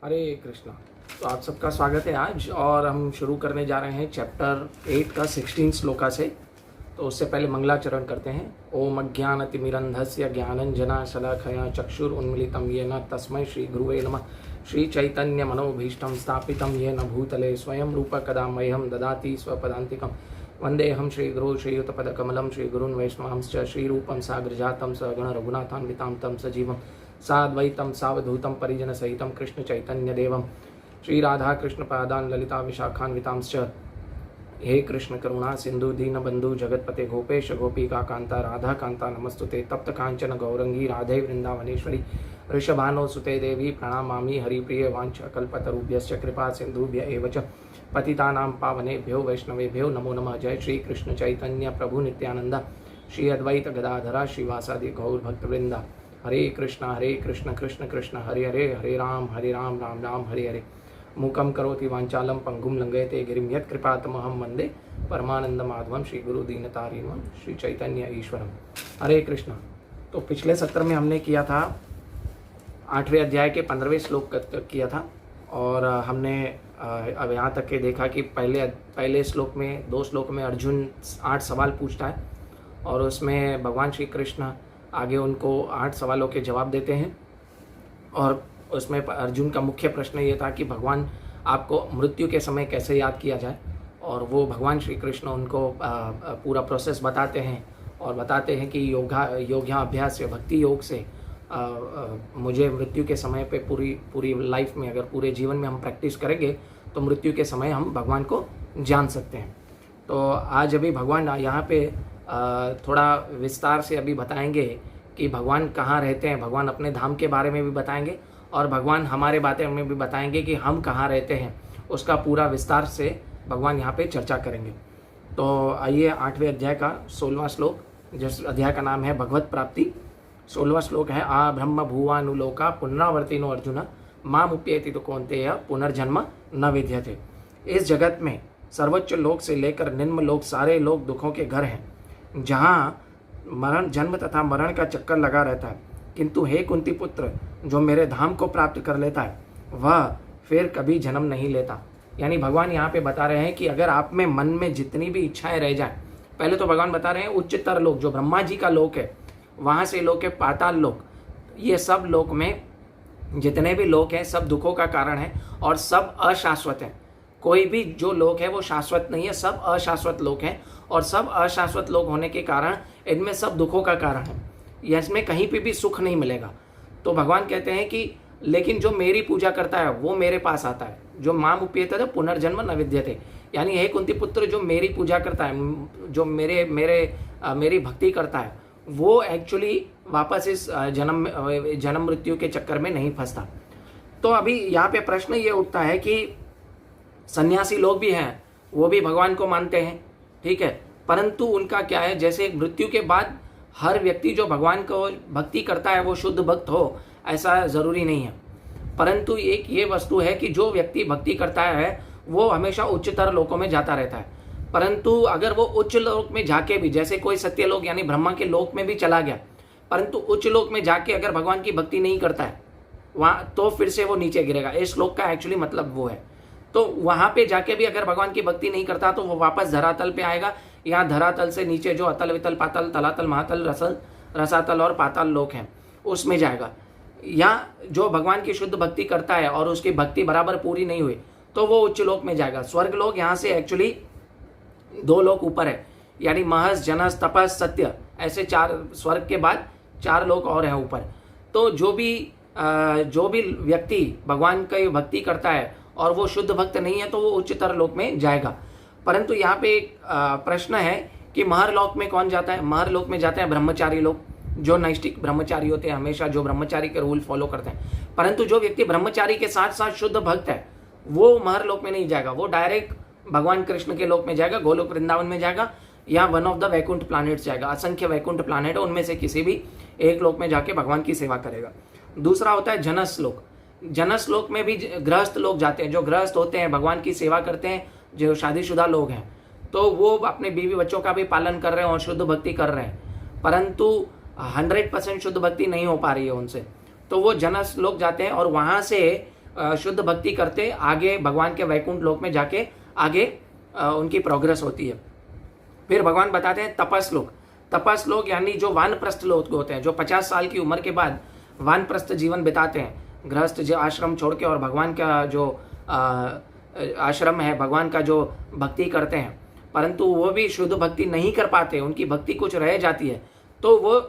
हरे कृष्णा। तो आप सबका स्वागत है आज, और हम शुरू करने जा रहे हैं चैप्टर 8 का 16 श्लोका से। तो उससे पहले मंगलाचरण करते हैं। ओम अज्ञानतिमिरन्धस्य ज्ञानञ्जनशलाकया चक्षुरुन्मीलितं येन तस्मै श्री गुरुवे नमः। श्री चैतन्य मनोभीष्टं स्थापितं येन भूतले स्वयं रूप कदा मह्यं ददाति स्वपदान्तिकं। वन्देऽहं श्रीगुरो श्रीयुतपदकमलं श्रीगुरून् वैष्णवांश्च श्रीरूपं साग्रजातं सगण रघुनाथान्वितां तं सजीवं साद्वैतं सावधूतं परिजनसहितं कृष्णचैतन्यदेवं श्रीराधाकृष्णपादान् ललिता विशाखान्वितांश्च। हे कृष्ण करुणा सिंधु दीनबंधु जगतपते गोपेश गोपिका कांता राधा कांता नमस्तुते। तप्त कांचन गौरंगी राधे वृंदावनेश्वरी ऋषभानो सुते देवी प्रणमामि हरिप्रिय वाञ्छकल्पतरुभ्यश्च कृपा सिंधुभ्य एव च पतितानां पावनेभ्यो वैष्णवेभ्यो नमो नमः। जय श्री कृष्ण चैतन्य प्रभु नित्यानंद श्री अद्वैत गदाधरा श्रीवासादि गौर भक्तवृंदा। हरे कृष्ण कृष्ण कृष्ण हरे हरे, हरे राम राम राम हरे हरे। मूकं करोति वाञ्छालं पंगुं लंघयते गिरिं यत्कृपातमहं वन्दे परमानंदमाधवं श्री गुरु दीनतारिणं श्री चैतन्य ईश्वरम। हरे कृष्ण। तो पिछले सत्र में हमने किया था 8वें अध्याय के 15वें श्लोक तक किया था, और हमने अब यहाँ तक के देखा कि पहले श्लोक में 2 श्लोक में अर्जुन 8 सवाल पूछता है, और उसमें भगवान श्री कृष्ण आगे उनको 8 सवालों के जवाब देते हैं। और उसमें अर्जुन का मुख्य प्रश्न ये था कि भगवान आपको मृत्यु के समय कैसे याद किया जाए, और वो भगवान श्री कृष्ण उनको पूरा प्रोसेस बताते हैं, और बताते हैं कि योगाभ्यास या भक्ति योग से मुझे मृत्यु के समय पे पूरी लाइफ में, अगर पूरे जीवन में हम प्रैक्टिस करेंगे तो मृत्यु के समय हम भगवान को जान सकते हैं। तो आज अभी भगवान यहाँ पे थोड़ा विस्तार से अभी बताएंगे कि भगवान कहाँ रहते हैं। भगवान अपने धाम के बारे में भी बताएंगे, और भगवान हमारे बातें में भी बताएंगे कि हम कहाँ रहते हैं, उसका पूरा विस्तार से भगवान यहाँ पे चर्चा करेंगे। तो आइए 8वें अध्याय का 16वां श्लोक, जिस अध्याय का नाम है भगवत प्राप्ति। 16वां श्लोक है आ ब्रह्म भुवानुलोका पुनरावर्तिनो अर्जुन मामुप्येति तो कौन्तेय पुनर्जन्म न विद्यते। इस जगत में सर्वोच्च लोक से लेकर निम्न लोक सारे लोग दुखों के घर हैं, जहाँ मरण जन्म तथा मरण का चक्कर लगा रहता है। किंतु हे कुंती पुत्र, जो मेरे धाम को प्राप्त कर लेता है वह फिर कभी जन्म नहीं लेता। यानी भगवान यहाँ पे बता रहे हैं कि अगर आप में मन में जितनी भी इच्छाएं रह जाएं, पहले तो भगवान बता रहे हैं उच्चतर लोक जो ब्रह्मा जी का लोक है, वहाँ से लोक है पाताल लोक। ये सब लोक में जितने भी लोक हैं सब दुखों का कारण है, और सब अशाश्वत हैं। कोई भी जो लोक है वो शाश्वत नहीं है, सब अशाश्वत लोक हैं, और सब अशाश्वत लोक होने के कारण इनमें सब दुखों का कारण है। इसमें कहीं पे भी सुख नहीं मिलेगा। तो भगवान कहते हैं कि लेकिन जो मेरी पूजा करता है वो मेरे पास आता है, जो माम उप्येते पुनर्जन्म न विद्यते। यानी हे कुंती पुत्र, जो मेरी पूजा करता है, जो मेरी भक्ति करता है, वो एक्चुअली वापस इस जन्म मृत्यु के चक्कर में नहीं फंसता। तो अभी यहाँ पे प्रश्न ये उठता है कि सन्यासी लोग भी हैं, वो भी भगवान को मानते हैं, ठीक है, परंतु उनका क्या है, जैसे मृत्यु के बाद हर व्यक्ति जो भगवान को भक्ति करता है वो शुद्ध भक्त हो, ऐसा ज़रूरी नहीं है। परंतु एक ये वस्तु है कि जो व्यक्ति भक्ति करता है वो हमेशा उच्चतर लोकों में जाता रहता है। परंतु अगर वो उच्च लोक में जाके भी, जैसे कोई सत्य लोक यानी ब्रह्मा के लोक में भी चला गया, परंतु उच्च लोक में जाके अगर भगवान की भक्ति नहीं करता है वहाँ, तो फिर से वो नीचे गिरेगा। इस श्लोक का एक्चुअली मतलब वो है। तो वहाँ पे जाके भी अगर भगवान की भक्ति नहीं करता तो वो वापस धरातल पे आएगा। यहाँ धरातल से नीचे जो अतल वितल पातल तलातल महातल रसातल और पाताल लोक हैं उसमें जाएगा। या जो भगवान की शुद्ध भक्ति करता है और उसकी भक्ति बराबर पूरी नहीं हुई तो वो उच्च लोक में जाएगा। स्वर्ग लोक यहाँ से एक्चुअली 2 लोक ऊपर है, यानी महस जनस तपस सत्य, ऐसे 4 स्वर्ग के बाद 4 लोक और हैं ऊपर। तो जो भी व्यक्ति भगवान की भक्ति करता है और वो शुद्ध भक्त नहीं है तो वो उच्चतर लोक में जाएगा। परंतु यहाँ पे एक प्रश्न है कि महर लोक में कौन जाता है। महर लोक में जाते हैं ब्रह्मचारी लोग, जो नैष्ठिक ब्रह्मचारी होते हैं, हमेशा जो ब्रह्मचारी के रूल फॉलो करते हैं। परंतु जो व्यक्ति ब्रह्मचारी के साथ साथ शुद्ध भक्त है वो महर लोक में नहीं जाएगा, वो डायरेक्ट भगवान कृष्ण के लोक में जाएगा, गोलोक वृंदावन में जाएगा, या one of the Vaikuntha planets जाएगा। असंख्य वैकुंठ प्लैनेट है, उनमें से किसी भी एक लोक में जाके भगवान की सेवा करेगा। दूसरा होता है जनस लोक। जनस लोक में भी गृहस्थ लोग जाते हैं, जो गृहस्थ होते हैं, भगवान की सेवा करते हैं, जो शादीशुदा लोग हैं, तो वो अपने बीवी बच्चों का भी पालन कर रहे हैं और शुद्ध भक्ति कर रहे हैं, परंतु 100% शुद्ध भक्ति नहीं हो पा रही है उनसे। तो वो जनस लोग जाते हैं और वहाँ से शुद्ध भक्ति करते आगे भगवान के वैकुंठ लोक में जाके आगे उनकी प्रोग्रेस होती है। फिर भगवान बताते हैं तपस्लोक। तपस्लोक यानी जो वानप्रस्थ लोग होते हैं, जो 50 साल की उम्र के बाद वानप्रस्थ जीवन बिताते हैं, गृहस्थ जो आश्रम छोड़ के और भगवान का जो आश्रम है, भगवान का जो भक्ति करते हैं, परंतु वो भी शुद्ध भक्ति नहीं कर पाते, उनकी भक्ति कुछ रह जाती है, तो वो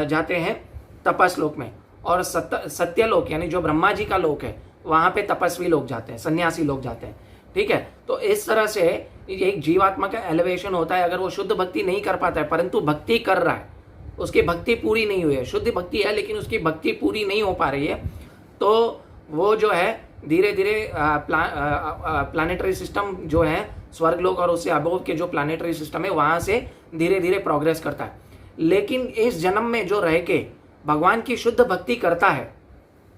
जाते हैं तपस्लोक में। और सत्यलोक यानी जो ब्रह्मा जी का लोक है, वहाँ पे तपस्वी लोग जाते हैं, सन्यासी लोग जाते हैं। ठीक है, तो इस तरह से एक जीवात्मा का एलिवेशन होता है। अगर वो शुद्ध भक्ति नहीं कर पाता है परंतु भक्ति कर रहा है, उसकी भक्ति पूरी नहीं हुई है, शुद्ध भक्ति है लेकिन उसकी भक्ति पूरी नहीं हो पा रही है, तो वो जो है धीरे धीरे प्लानिटरी सिस्टम जो है स्वर्गलोक और उससे अबोव के जो प्लानिटरी सिस्टम है वहाँ से धीरे धीरे प्रोग्रेस करता है। लेकिन इस जन्म में जो रह के भगवान की शुद्ध भक्ति करता है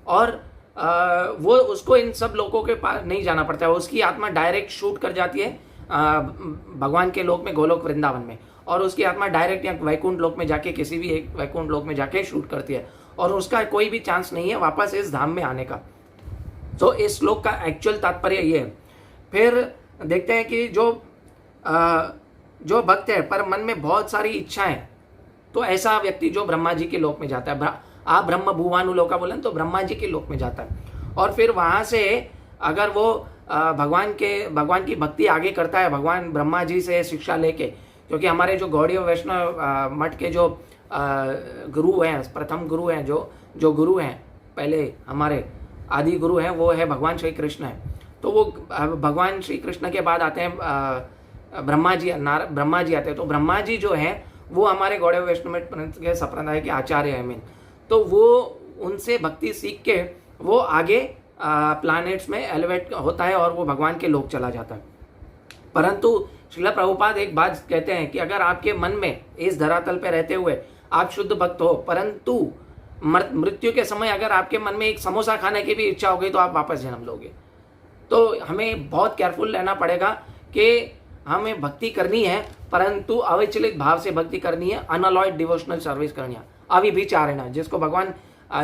और वो उसको इन सब लोगों के पास नहीं जाना पड़ता है, उसकी आत्मा डायरेक्ट शूट कर जाती है भगवान के लोक में, गोलोक वृंदावन में, और उसकी आत्मा डायरेक्ट या वैकुंठ लोक में जाके किसी भी एक वैकुंठ लोक में जाके शूट करती है और उसका कोई भी चांस नहीं है वापस इस धाम में आने का। तो इस श्लोक का एक्चुअल तात्पर्य ये है। फिर देखते हैं कि जो भक्त है पर मन में बहुत सारी इच्छाएं, तो ऐसा व्यक्ति जो ब्रह्मा जी के लोक में जाता है, आप ब्रह्म भुवानुलोका बोलें तो ब्रह्मा जी के लोक में जाता है। और फिर वहाँ से अगर वो भगवान की भक्ति आगे करता है, भगवान ब्रह्मा जी से शिक्षा लेके, क्योंकि हमारे जो गौड़ीय वैष्णव मठ के जो गुरु हैं, प्रथम गुरु हैं, जो गुरु हैं पहले हमारे आदि गुरु हैं, वो है भगवान श्री कृष्ण है। तो वो भगवान श्री कृष्ण के बाद आते हैं ब्रह्मा जी आते हैं। तो ब्रह्मा जी जो हैं वो हमारे गौड़ीय वैष्णव मठ के संप्रदाय के आचार्य हैं मेन। तो वो उनसे भक्ति सीख के वो आगे प्लैनेट्स में एलिवेट होता है और वो भगवान के लोक चला जाता है। परंतु श्रील प्रभुपाद एक बात कहते हैं कि अगर आपके मन में इस धरातल पे रहते हुए आप शुद्ध भक्त हो, परंतु मृत्यु के समय अगर आपके मन में एक समोसा खाने की भी इच्छा हो गई तो आप वापस जन्म लोगे। तो हमें बहुत केयरफुल रहना पड़ेगा कि हमें भक्ति करनी है परंतु अविचलित भाव से भक्ति करनी है, अनअलॉयड डिवोशनल सर्विस करनी है, अविभिचारेण, जिसको भगवान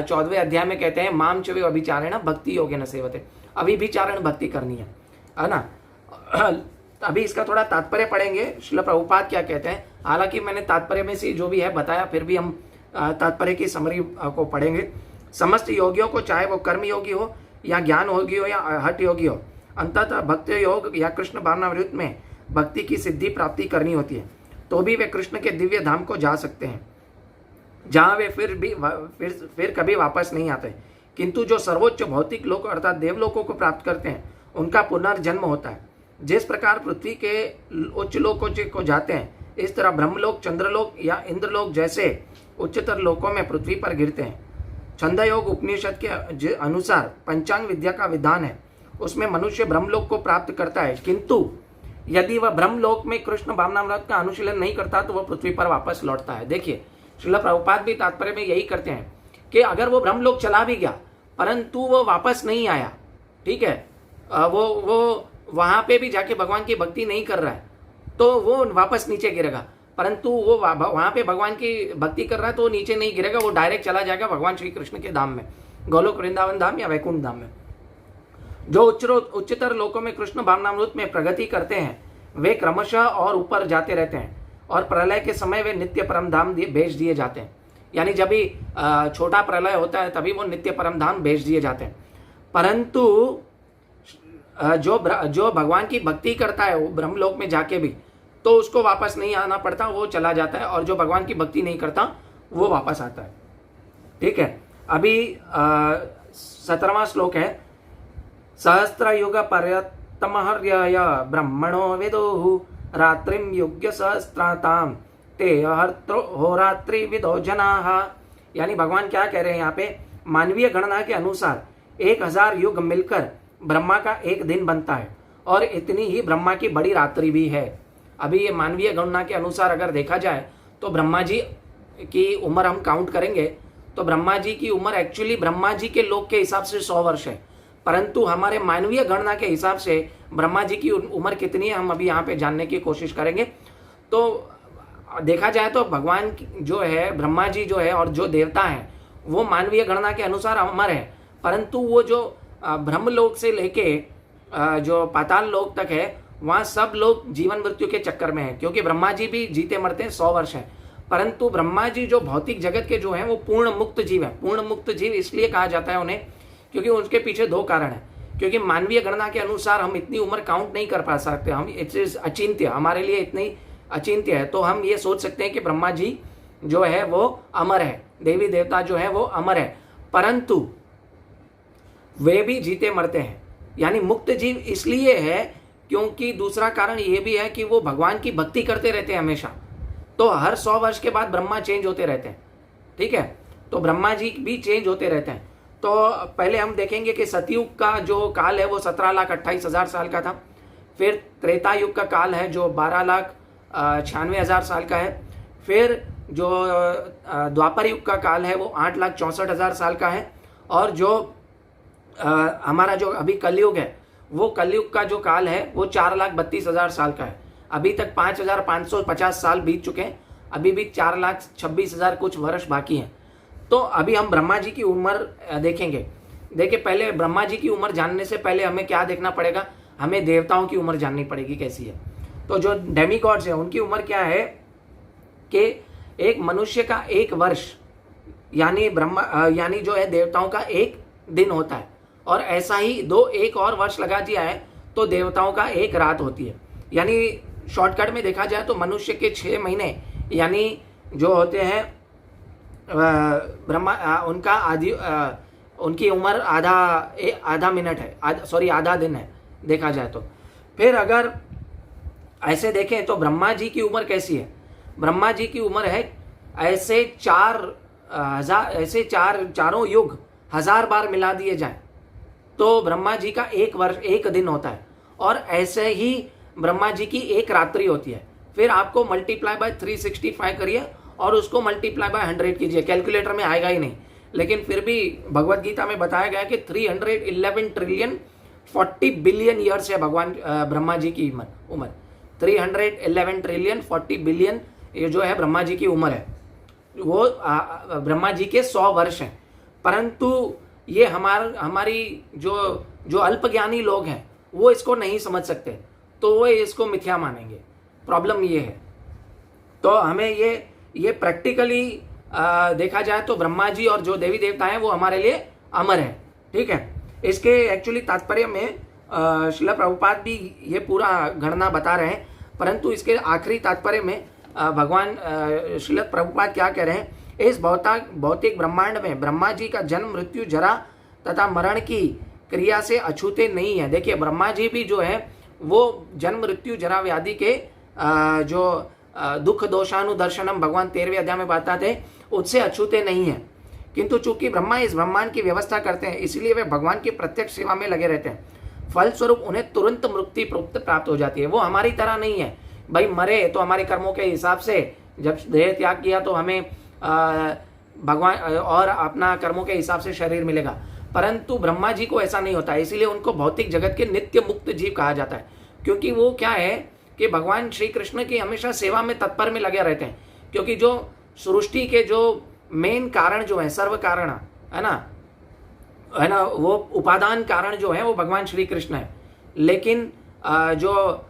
14वें अध्याय में कहते हैं माम चवे अभिचारेण भक्ति योगेन सेवते। अविभिचारण भक्ति करनी है ना। अभी इसका थोड़ा तात्पर्य पढ़ेंगे, श्रील प्रभुपाद क्या कहते हैं। हालांकि मैंने तात्पर्य में से जो भी है बताया, फिर भी हम तात्पर्य की समरी को पढ़ेंगे। समस्त योगियों को, चाहे वो कर्म योगी हो या ज्ञान योगी हो या हठ योगी हो, अंततः भक्त योग या कृष्ण भावनामृत में भक्ति की सिद्धि प्राप्ति करनी होती है, तो भी वे कृष्ण के दिव्य धाम को जा सकते हैं, जहाँ वे फिर कभी वापस नहीं आते। किंतु जो सर्वोच्च भौतिक लोक अर्थात देवलोकों को प्राप्त करते हैं, उनका पुनर्जन्म होता है। जिस प्रकार पृथ्वी के उच्च लोकों को जाते हैं, इस तरह ब्रह्मलोक, चंद्रलोक या इंद्रलोक जैसे उच्चतर लोकों में पृथ्वी पर गिरते हैं। छंदयोग उपनिषद के अनुसार पंचांग विद्या का विधान है, उसमें मनुष्य ब्रह्मलोक को प्राप्त करता है, किंतु यदि वह ब्रह्मलोक में कृष्ण भावनामृत का अनुशीलन नहीं करता तो वह पृथ्वी पर वापस लौटता है। देखिए, श्रील प्रभुपाद भी तात्पर्य में यही करते हैं कि अगर वो ब्रह्मलोक चला भी गया परंतु वो वापस नहीं आया, ठीक है, वो वहां पे भी जाके भगवान की भक्ति नहीं कर रहा है, तो वो वापस नीचे गिरेगा। परंतु वो वहां पे भगवान की भक्ति कर रहा है तो नीचे नहीं गिरेगा, वो डायरेक्ट चला जाएगा भगवान श्री कृष्ण के धाम में, गोलोक वृंदावन धाम या वैकुंठ धाम में। जो उच्चतर लोकों में कृष्ण भावनामृत में प्रगति करते हैं, वे क्रमशः और ऊपर जाते रहते हैं और प्रलय के समय वे नित्य परम धाम भेज दिए जाते हैं। यानी जब भी छोटा प्रलय होता है तभी वो नित्य परम धाम भेज दिए जाते हैं। परंतु जो भगवान की भक्ति करता है वो ब्रह्मलोक में जाके भी, तो उसको वापस नहीं आना पड़ता, वो चला जाता है, और जो भगवान की भक्ति नहीं करता वो वापस आता है। ठीक है, अभी 17वां श्लोक है। सहस्त्र युग पर्यतमहर्यय ब्रह्मणो विदुः रात्रिम युग्य सहस्त्राताम ते होरात्रि विदो जनाः। यानी भगवान क्या कह रहे हैं यहाँ पे, मानवीय गणना के अनुसार 1000 युग मिलकर ब्रह्मा का एक दिन बनता है और इतनी ही ब्रह्मा की बड़ी रात्रि भी है। अभी ये मानवीय गणना के अनुसार अगर देखा जाए तो ब्रह्मा जी की उम्र हम काउंट करेंगे तो ब्रह्मा जी की उम्र एक्चुअली ब्रह्मा जी के लोक के हिसाब से 100 वर्ष है, परंतु हमारे मानवीय गणना के हिसाब से ब्रह्मा जी की उम्र कितनी है हम अभी यहाँ पे जानने की कोशिश करेंगे। तो देखा जाए तो भगवान जो है, ब्रह्मा जी जो है और जो देवता हैं वो मानवीय गणना के अनुसार अमर है, परंतु वो जो ब्रह्मलोक से लेके जो पाताल लोक तक है, वहाँ सब लोग जीवन मृत्यु के चक्कर में हैं, क्योंकि ब्रह्मा जी भी जीते मरते हैं 100 वर्ष है। परंतु ब्रह्मा जी जो भौतिक जगत के जो हैं वो पूर्ण मुक्त जीव हैं। पूर्ण मुक्त जीव इसलिए कहा जाता है उन्हें क्योंकि उनके पीछे 2 कारण हैं। क्योंकि मानवीय गणना के अनुसार हम इतनी उम्र काउंट नहीं कर पा सकते, हम इट इज अचिंत्य, हमारे लिए इतनी अचिंत्य है। तो हम ये सोच सकते हैं कि ब्रह्मा जी जो है वो अमर है, देवी देवता जो है वो अमर है, परंतु वे भी जीते मरते हैं। यानी मुक्त जीव इसलिए है क्योंकि दूसरा कारण ये भी है कि वो भगवान की भक्ति करते रहते हैं हमेशा। तो हर 100 वर्ष के बाद ब्रह्मा चेंज होते रहते हैं, ठीक है। तो ब्रह्मा जी भी चेंज होते रहते हैं। तो पहले हम देखेंगे कि सतयुग का जो काल है वो 17,28,000 साल का था। फिर त्रेता युग का काल है जो 12,96,000 साल का है। फिर जो द्वापर युग का काल है वो 8,64,000 साल का है। और जो हमारा जो अभी कलयुग है वो कलयुग का जो काल है वो 4,32,000 साल का है। अभी तक 5,550 साल बीत चुके हैं, अभी भी 4,26,000 कुछ वर्ष बाकी हैं। तो अभी हम ब्रह्मा जी की उम्र देखेंगे। देखिए, पहले ब्रह्मा जी की उम्र जानने से पहले हमें क्या देखना पड़ेगा, हमें देवताओं की उम्र जाननी पड़ेगी कैसी है। तो जो डेमिगॉड्स है उनकी उम्र क्या है कि एक मनुष्य का 1 वर्ष यानी जो है देवताओं का 1 दिन होता है, और ऐसा ही एक और वर्ष लगा दिया है तो देवताओं का 1 रात होती है। यानी शॉर्टकट में देखा जाए तो मनुष्य के 6 महीने यानी जो होते हैं उनकी उम्र आधा मिनट है, आधा दिन है देखा जाए तो। फिर अगर ऐसे देखें तो ब्रह्मा जी की उम्र कैसी है। ब्रह्मा जी की उम्र है ऐसे चारों युग 1000 बार मिला दिए जाए तो ब्रह्मा जी का 1 वर्ष 1 दिन होता है, और ऐसे ही ब्रह्मा जी की 1 रात्रि होती है। फिर आपको मल्टीप्लाई बाय 365 करिए और उसको मल्टीप्लाई बाय 100 कीजिए, कैलकुलेटर में आएगा ही नहीं, लेकिन फिर भी भगवत गीता में बताया गया कि 311 ट्रिलियन 40 बिलियन ईयर्स है भगवान ब्रह्मा जी की उम्र। 311 ट्रिलियन 40 बिलियन ये जो है ब्रह्मा जी की उम्र है, वो ब्रह्मा जी के 100 वर्ष हैं। परंतु ये हमारी जो अल्पज्ञानी लोग हैं वो इसको नहीं समझ सकते, तो वो इसको मिथ्या मानेंगे। प्रॉब्लम ये है। तो हमें ये प्रैक्टिकली देखा जाए तो ब्रह्मा जी और जो देवी देवता हैं वो हमारे लिए अमर है, ठीक है। इसके एक्चुअली तात्पर्य में श्रील प्रभुपाद भी ये पूरा गणना बता रहे हैं, परंतु इसके आखिरी तात्पर्य में भगवान श्रील प्रभुपाद क्या कह रहे हैं, इस भौतिक ब्रह्मांड में ब्रह्मा जी का जन्म मृत्यु जरा तथा मरण की क्रिया से अछूते नहीं है। देखिए, ब्रह्मा जी भी जो है वो जन्म मृत्यु जरा व्याधि के जो दुख दोषानुदर्शनम भगवान 13वें अध्याय में बताते हैं उससे अछूते नहीं है। किंतु चूंकि ब्रह्मा इस ब्रह्मांड की व्यवस्था करते हैं इसलिए वे भगवान की प्रत्यक्ष सेवा में लगे रहते हैं। फलस्वरूप उन्हें तुरंत मुक्ति प्राप्त हो जाती है। वो हमारी तरह नहीं है, भाई मरे तो हमारे कर्मों के हिसाब से जब देह त्याग किया तो हमें भगवान और अपना कर्मों के हिसाब से शरीर मिलेगा। परंतु ब्रह्मा जी को ऐसा नहीं होता है, इसीलिए उनको भौतिक जगत के नित्य मुक्त जीव कहा जाता है, क्योंकि वो क्या है कि भगवान श्री कृष्ण की हमेशा सेवा में तत्पर में लगे रहते हैं। क्योंकि जो सृष्टि के जो मेन कारण जो है, सर्व कारण है ना, वो उपादान कारण जो है वो भगवान श्री कृष्ण है, लेकिन जो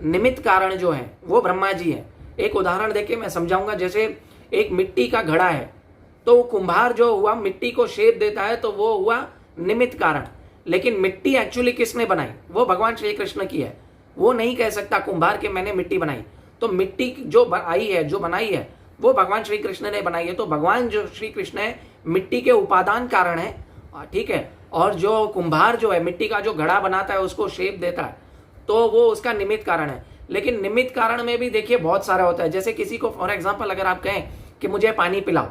निमित्त कारण जो है वो ब्रह्मा जी है। एक उदाहरण देके मैं समझाऊंगा। जैसे एक मिट्टी का घड़ा है, तो कुम्हार जो हुआ मिट्टी को शेप देता है तो वो हुआ निमित्त कारण, लेकिन मिट्टी एक्चुअली किसने बनाई, वो भगवान श्री कृष्ण की है। वो नहीं कह सकता कुम्हार के मैंने मिट्टी बनाई। तो मिट्टी जो आई है, जो बनाई है, वो भगवान श्री कृष्ण ने बनाई है। तो भगवान जो श्री कृष्ण है मिट्टी के उपादान कारण है, ठीक है। और जो कुम्हार जो है मिट्टी का जो घड़ा बनाता है उसको शेप देता है, तो वो उसका निमित्त कारण है। लेकिन निमित्त कारण में भी देखिए बहुत सारा होता है। जैसे किसी को फॉर एग्जाम्पल अगर आप कहें कि मुझे पानी पिलाओ,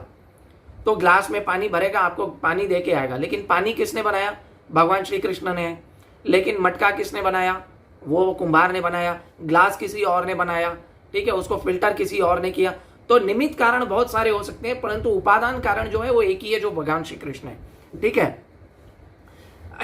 तो ग्लास में पानी भरेगा, आपको पानी दे के आएगा, लेकिन पानी किसने बनाया, भगवान श्री कृष्ण ने। लेकिन मटका किसने बनाया, वो कुम्हार ने बनाया। ग्लास किसी और ने बनाया, ठीक है, उसको फिल्टर किसी और ने किया। तो निमित्त कारण बहुत सारे हो सकते हैं, परंतु उपादान कारण जो है वो एक ही है, जो भगवान श्री कृष्ण है, ठीक है।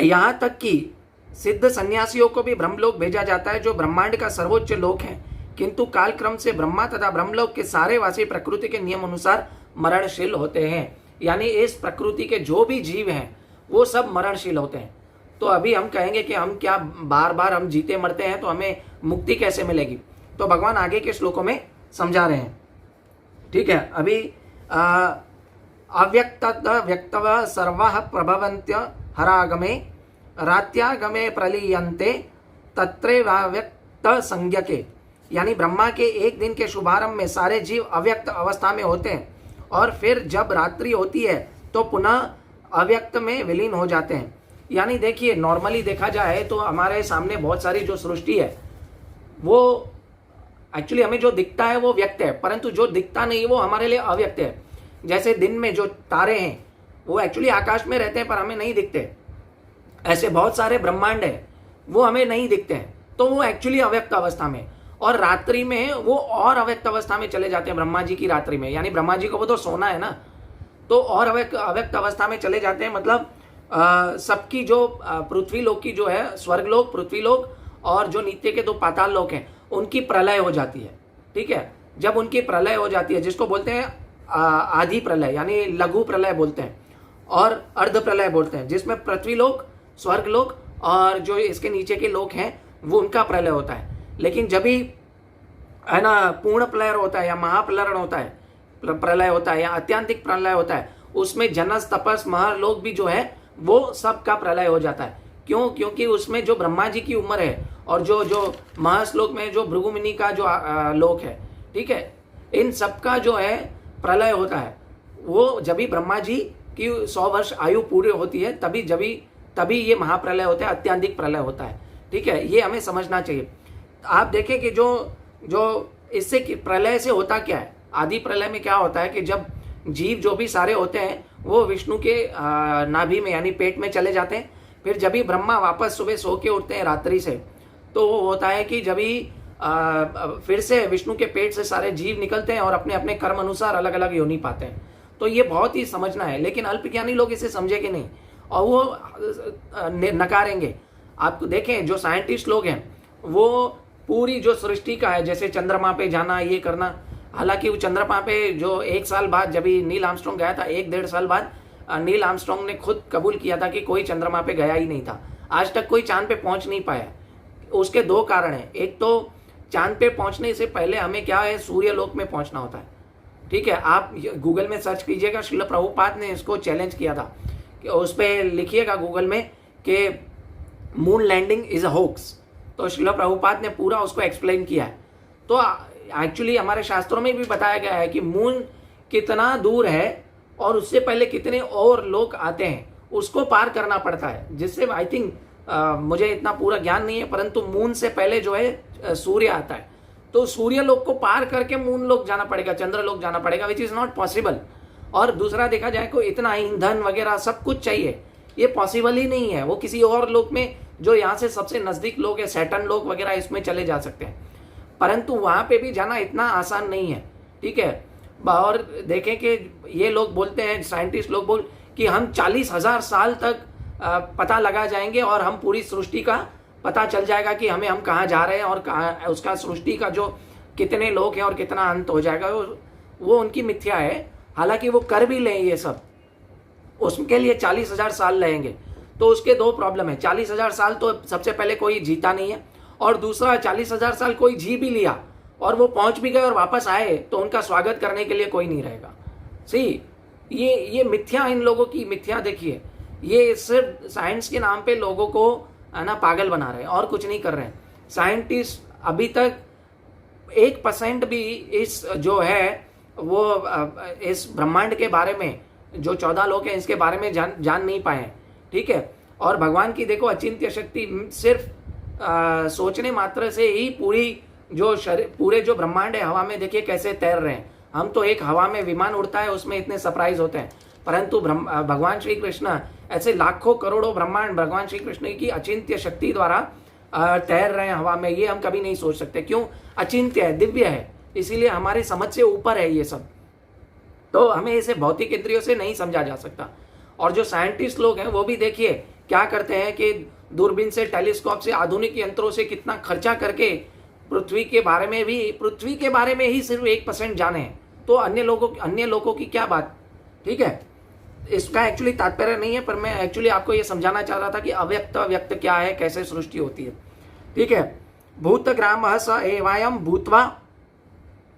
यहां तक कि सिद्ध सन्यासियों को भी ब्रह्मलोक भेजा जाता है, जो ब्रह्मांड का सर्वोच्च लोक है, किंतु कालक्रम से ब्रह्मा तथा ब्रह्मलोक के सारे वासी प्रकृति के नियम अनुसार मरणशील होते हैं। यानी इस प्रकृति के जो भी जीव हैं वो सब मरणशील होते हैं। तो अभी हम कहेंगे कि हम क्या बार बार हम जीते मरते हैं, तो हमें मुक्ति कैसे मिलेगी? तो भगवान आगे के श्लोकों में समझा रहे हैं। ठीक है, अभी अव्यक्त व्यक्तव सर्वः प्रभवन्त्य हरागमे रात्यागमे प्रलीयन्ते तत्रैवाव्यक्त संज्ञके। यानी ब्रह्मा के एक दिन के शुभारंभ में सारे जीव अव्यक्त अवस्था में होते हैं और फिर जब रात्रि होती है तो पुनः अव्यक्त में विलीन हो जाते हैं। यानी देखिए, नॉर्मली देखा जाए तो हमारे सामने बहुत सारी जो सृष्टि है वो एक्चुअली हमें जो दिखता है वो व्यक्त है, परंतु जो दिखता नहीं वो हमारे लिए अव्यक्त है। जैसे दिन में जो तारे हैं वो एक्चुअली आकाश में रहते हैं पर हमें नहीं दिखते। ऐसे बहुत सारे ब्रह्मांड है वो हमें नहीं दिखते हैं, तो वो एक्चुअली अव्यक्त अवस्था में। और रात्रि में वो और अव्यक्त अवस्था में चले जाते हैं। ब्रह्मा जी की रात्रि में, यानी ब्रह्मा जी को वो तो सोना है ना, तो और अव्यक्त अवस्था में चले जाते हैं। मतलब सबकी जो पृथ्वी लोक की जो है, स्वर्ग लोक, पृथ्वी लोक और जो नीचे के दो पाताल लोक हैं, उनकी प्रलय हो जाती है। ठीक है, जब उनकी प्रलय हो जाती है, जिसको बोलते हैं आधि प्रलय, यानी लघु प्रलय बोलते हैं, और अर्ध प्रलय बोलते हैं, जिसमें पृथ्वी लोक, स्वर्ग लोक और जो इसके नीचे के लोक हैं वो उनका प्रलय होता है। लेकिन जब भी है ना पूर्ण प्रलय होता है या महाप्रलय होता है, प्रलय होता है या अत्यंतिक प्रलय होता है, उसमें जनस तपस महर लोक भी जो है वो सब का प्रलय हो जाता है। क्यों? क्योंकि उसमें जो ब्रह्मा जी की उम्र है और जो महश्लोक में जो भृगु मुनि का जो लोक है, ठीक है, इन सब का जो है प्रलय होता है। वो जब भी ब्रह्मा जी की 100 वर्ष आयु पूरी होती है तभी ये महाप्रलय होता है, अत्यंतिक प्रलय होता है। ठीक है, ये हमें समझना चाहिए। आप देखें कि जो इससे प्रलय से होता क्या है, आदि प्रलय में क्या होता है कि जब जीव जो भी सारे होते हैं वो विष्णु के नाभि में यानी पेट में चले जाते हैं। फिर जब भी ब्रह्मा वापस सुबह सो के उठते हैं रात्रि से, तो वो होता है कि जब भी फिर से विष्णु के पेट से सारे जीव निकलते हैं और अपने अपने कर्म अनुसार अलग अलग योनि पाते हैं। तो ये बहुत ही समझना है, लेकिन अल्पज्ञानी लोग इसे समझेंगे नहीं और वो नकारेंगे। आप देखें, जो साइंटिस्ट लोग हैं वो पूरी जो सृष्टि का है, जैसे चंद्रमा पे जाना, ये करना, हालांकि वो चंद्रमा पे जो 1 साल बाद जब भी नील आर्मस्ट्रॉन्ग गया था, 1-1.5 साल बाद नील आर्मस्ट्रॉन्ग ने खुद कबूल किया था कि कोई चंद्रमा पे गया ही नहीं था। आज तक कोई चांद पे पहुंच नहीं पाया। उसके 2 कारण हैं। एक तो चांद पे पहुंचने से पहले हमें क्या है, सूर्य लोक में पहुंचना होता है। ठीक है, आप गूगल में सर्च कीजिएगा, श्रील प्रभुपाद ने इसको चैलेंज किया था कि उस पर लिखिएगा गूगल में कि moon landing is a hoax. तो श्रील प्रभुपाद ने पूरा उसको एक्सप्लेन किया है। तो एक्चुअली हमारे शास्त्रों में भी बताया गया है कि मून कितना दूर है और उससे पहले कितने और लोग आते हैं, उसको पार करना पड़ता है। जिससे आई थिंक मुझे इतना पूरा ज्ञान नहीं है, परंतु मून से पहले जो है सूर्य आता है। तो सूर्य लोक को पार करके मून लोक जाना पड़ेगा, चंद्र लोक जाना पड़ेगा, विच इज़ नॉट पॉसिबल। और दूसरा देखा जाए को इतना ईंधन वगैरह सब कुछ चाहिए, ये पॉसिबल ही नहीं है। वो किसी और लोक में जो यहाँ से सबसे नज़दीक लोग है, सैटर्न लोक वगैरह, इसमें चले जा सकते हैं, परंतु वहाँ पे भी जाना इतना आसान नहीं है। ठीक है, और देखें कि ये लोग बोलते हैं, साइंटिस्ट लोग बोल कि हम 40,000 साल तक पता लगा जाएंगे और हम पूरी सृष्टि का पता चल जाएगा कि हम कहाँ जा रहे हैं और कहाँ उसका सृष्टि का जो कितने लोग हैं और कितना अंत हो जाएगा। वो उनकी मिथ्या है। हालांकि वो कर भी लें ये सब, उसके लिए 40,000 साल लगेंगे। तो उसके 2 प्रॉब्लम है। 40,000 साल तो सबसे पहले कोई जीता नहीं है, और दूसरा 40,000 साल कोई जी भी लिया और वो पहुंच भी गए और वापस आए तो उनका स्वागत करने के लिए कोई नहीं रहेगा। सी ये मिथ्या, इन लोगों की मिथ्या देखिए, ये सिर्फ साइंस के नाम पे लोगों को है ना पागल बना रहे हैं और कुछ नहीं कर रहे हैं। साइंटिस्ट अभी तक 1% भी इस जो है वो इस ब्रह्मांड के बारे में, जो 14 लोक हैं, इसके बारे में जान नहीं पाए हैं। ठीक है, और भगवान की देखो अचिंत्य शक्ति, सिर्फ सोचने मात्र से ही पूरे जो ब्रह्मांड है हवा में देखिए कैसे तैर रहे हैं। हम तो एक हवा में विमान उड़ता है उसमें इतने सरप्राइज होते हैं, परंतु भगवान श्री कृष्ण ऐसे लाखों करोड़ों ब्रह्मांड भगवान श्री कृष्ण की अचिंत्य शक्ति द्वारा तैर रहे हैं हवा में। ये हम कभी नहीं सोच सकते। क्यों? अचिंत्य है, दिव्य है, इसीलिए हमारी समझ से ऊपर है ये सब। तो हमें इसे भौतिक इंद्रियों से नहीं समझा जा सकता। और जो साइंटिस्ट लोग हैं वो भी देखिए क्या करते हैं कि दूरबीन से, टेलीस्कोप से, आधुनिक यंत्रों से कितना खर्चा करके पृथ्वी के बारे में ही सिर्फ 1% जाने हैं, तो अन्य लोगों की क्या बात। ठीक है, इसका एक्चुअली तात्पर्य नहीं है, पर मैं एक्चुअली आपको ये समझाना चाह रहा था कि अव्यक्त व्यक्त क्या है, कैसे सृष्टि होती है। ठीक है, भूतग्रामः स एवायं भूत्वा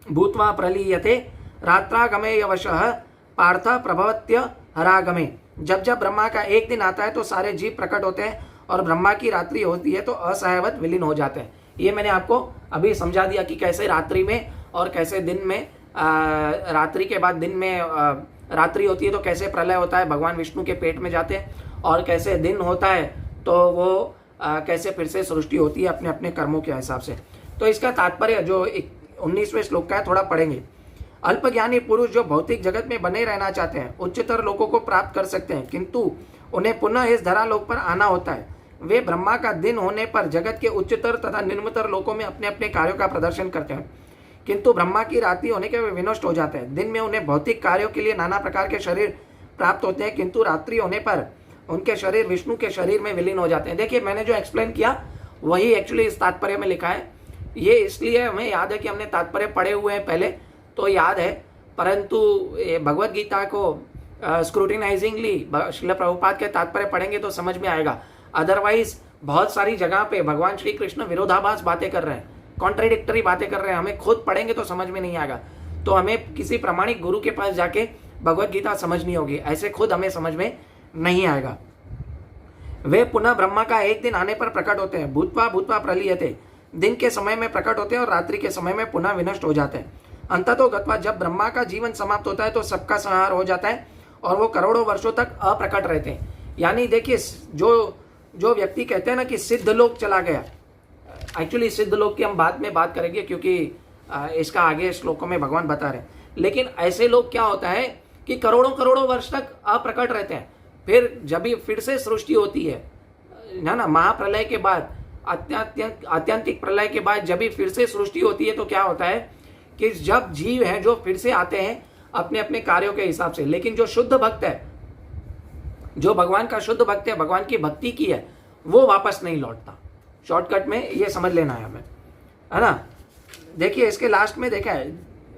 भूत्वा प्रलीयते रात्रागमे यवशः पार्थ प्रभवत्य हरागमे। जब जब ब्रह्मा का एक दिन आता है तो सारे जीव प्रकट होते हैं और ब्रह्मा की रात्रि होती है तो असहायवत विलीन हो जाते हैं। ये मैंने आपको अभी समझा दिया कि कैसे रात्रि में और कैसे दिन में, रात्रि के बाद दिन में रात्रि होती है तो कैसे प्रलय होता है, भगवान विष्णु के पेट में जाते हैं, और कैसे दिन होता है तो वो कैसे फिर से सृष्टि होती है अपने अपने कर्मों के हिसाब से। तो इसका तात्पर्य जो 19वें श्लोक का है थोड़ा पढ़ेंगे। अल्पज्ञानी पुरुष जो भौतिक जगत में बने रहना चाहते हैं उच्चतर लोकों को प्राप्त कर सकते हैं, किंतु उन्हें पुनः इस धरालोक पर आना होता है। वे ब्रह्मा का दिन होने पर जगत के उच्चतर तथा निम्नतर लोकों में अपने अपने कार्यों का प्रदर्शन करते हैं, किंतु ब्रह्मा की रात्रि होने के वे विनष्ट हो जाते हैं। दिन में उन्हें भौतिक कार्यों के लिए नाना प्रकार के शरीर प्राप्त होते हैं, किंतु रात्रि होने पर उनके शरीर विष्णु के शरीर में विलीन हो जाते हैं। देखिए, मैंने जो एक्सप्लेन किया वही एक्चुअली इस तात्पर्य में लिखा है। ये इसलिए हमें याद है कि हमने तात्पर्य पढ़े हुए हैं पहले, तो याद है, परंतु भगवत गीता को स्क्रूटिनाइजिंगली श्रील प्रभुपाद के तात्पर्य पढ़ेंगे तो समझ में आएगा। अदरवाइज बहुत सारी जगह पे भगवान श्री कृष्ण विरोधाभास बातें कर रहे हैं, कॉन्ट्रेडिक्टरी बातें कर रहे हैं, हमें खुद पढ़ेंगे तो समझ में नहीं आएगा। तो हमें किसी प्रामाणिक गुरु के पास जाके भगवत गीता समझनी होगी, ऐसे खुद हमें समझ में नहीं आएगा। वे पुनः ब्रह्मा का एक दिन आने पर प्रकट होते हैं। भूत्वा भूत्वा प्रलीयते, दिन के समय में प्रकट होते हैं और रात्रि के समय में पुनः विनष्ट हो जाते हैं। अंततो गत्वा, जब ब्रह्मा का जीवन समाप्त होता है तो सबका संहार हो जाता है और वो करोड़ों वर्षों तक अप्रकट रहते हैं। यानी देखिए, जो व्यक्ति कहते हैं ना कि सिद्ध लोक चला गया, एक्चुअली सिद्ध लोक की हम बाद में बात करेंगे क्योंकि इसका आगे श्लोकों में भगवान बता रहे हैं। लेकिन ऐसे लोग क्या होता है कि करोड़ों करोड़ों वर्ष तक अप्रकट रहते हैं, फिर जब भी फिर से सृष्टि होती है ना, महाप्रलय के बाद, आत्यंतिक प्रलय के बाद जब भी फिर से सृष्टि होती है तो क्या होता है कि जब जीव हैं जो फिर से आते हैं अपने अपने कार्यों के हिसाब से, लेकिन जो शुद्ध भक्त है, जो भगवान का शुद्ध भक्त है, भगवान की भक्ति की है, वो वापस नहीं लौटता। शॉर्टकट में ये समझ लेना है हमें, है ना। देखिए, इसके लास्ट में देखा है,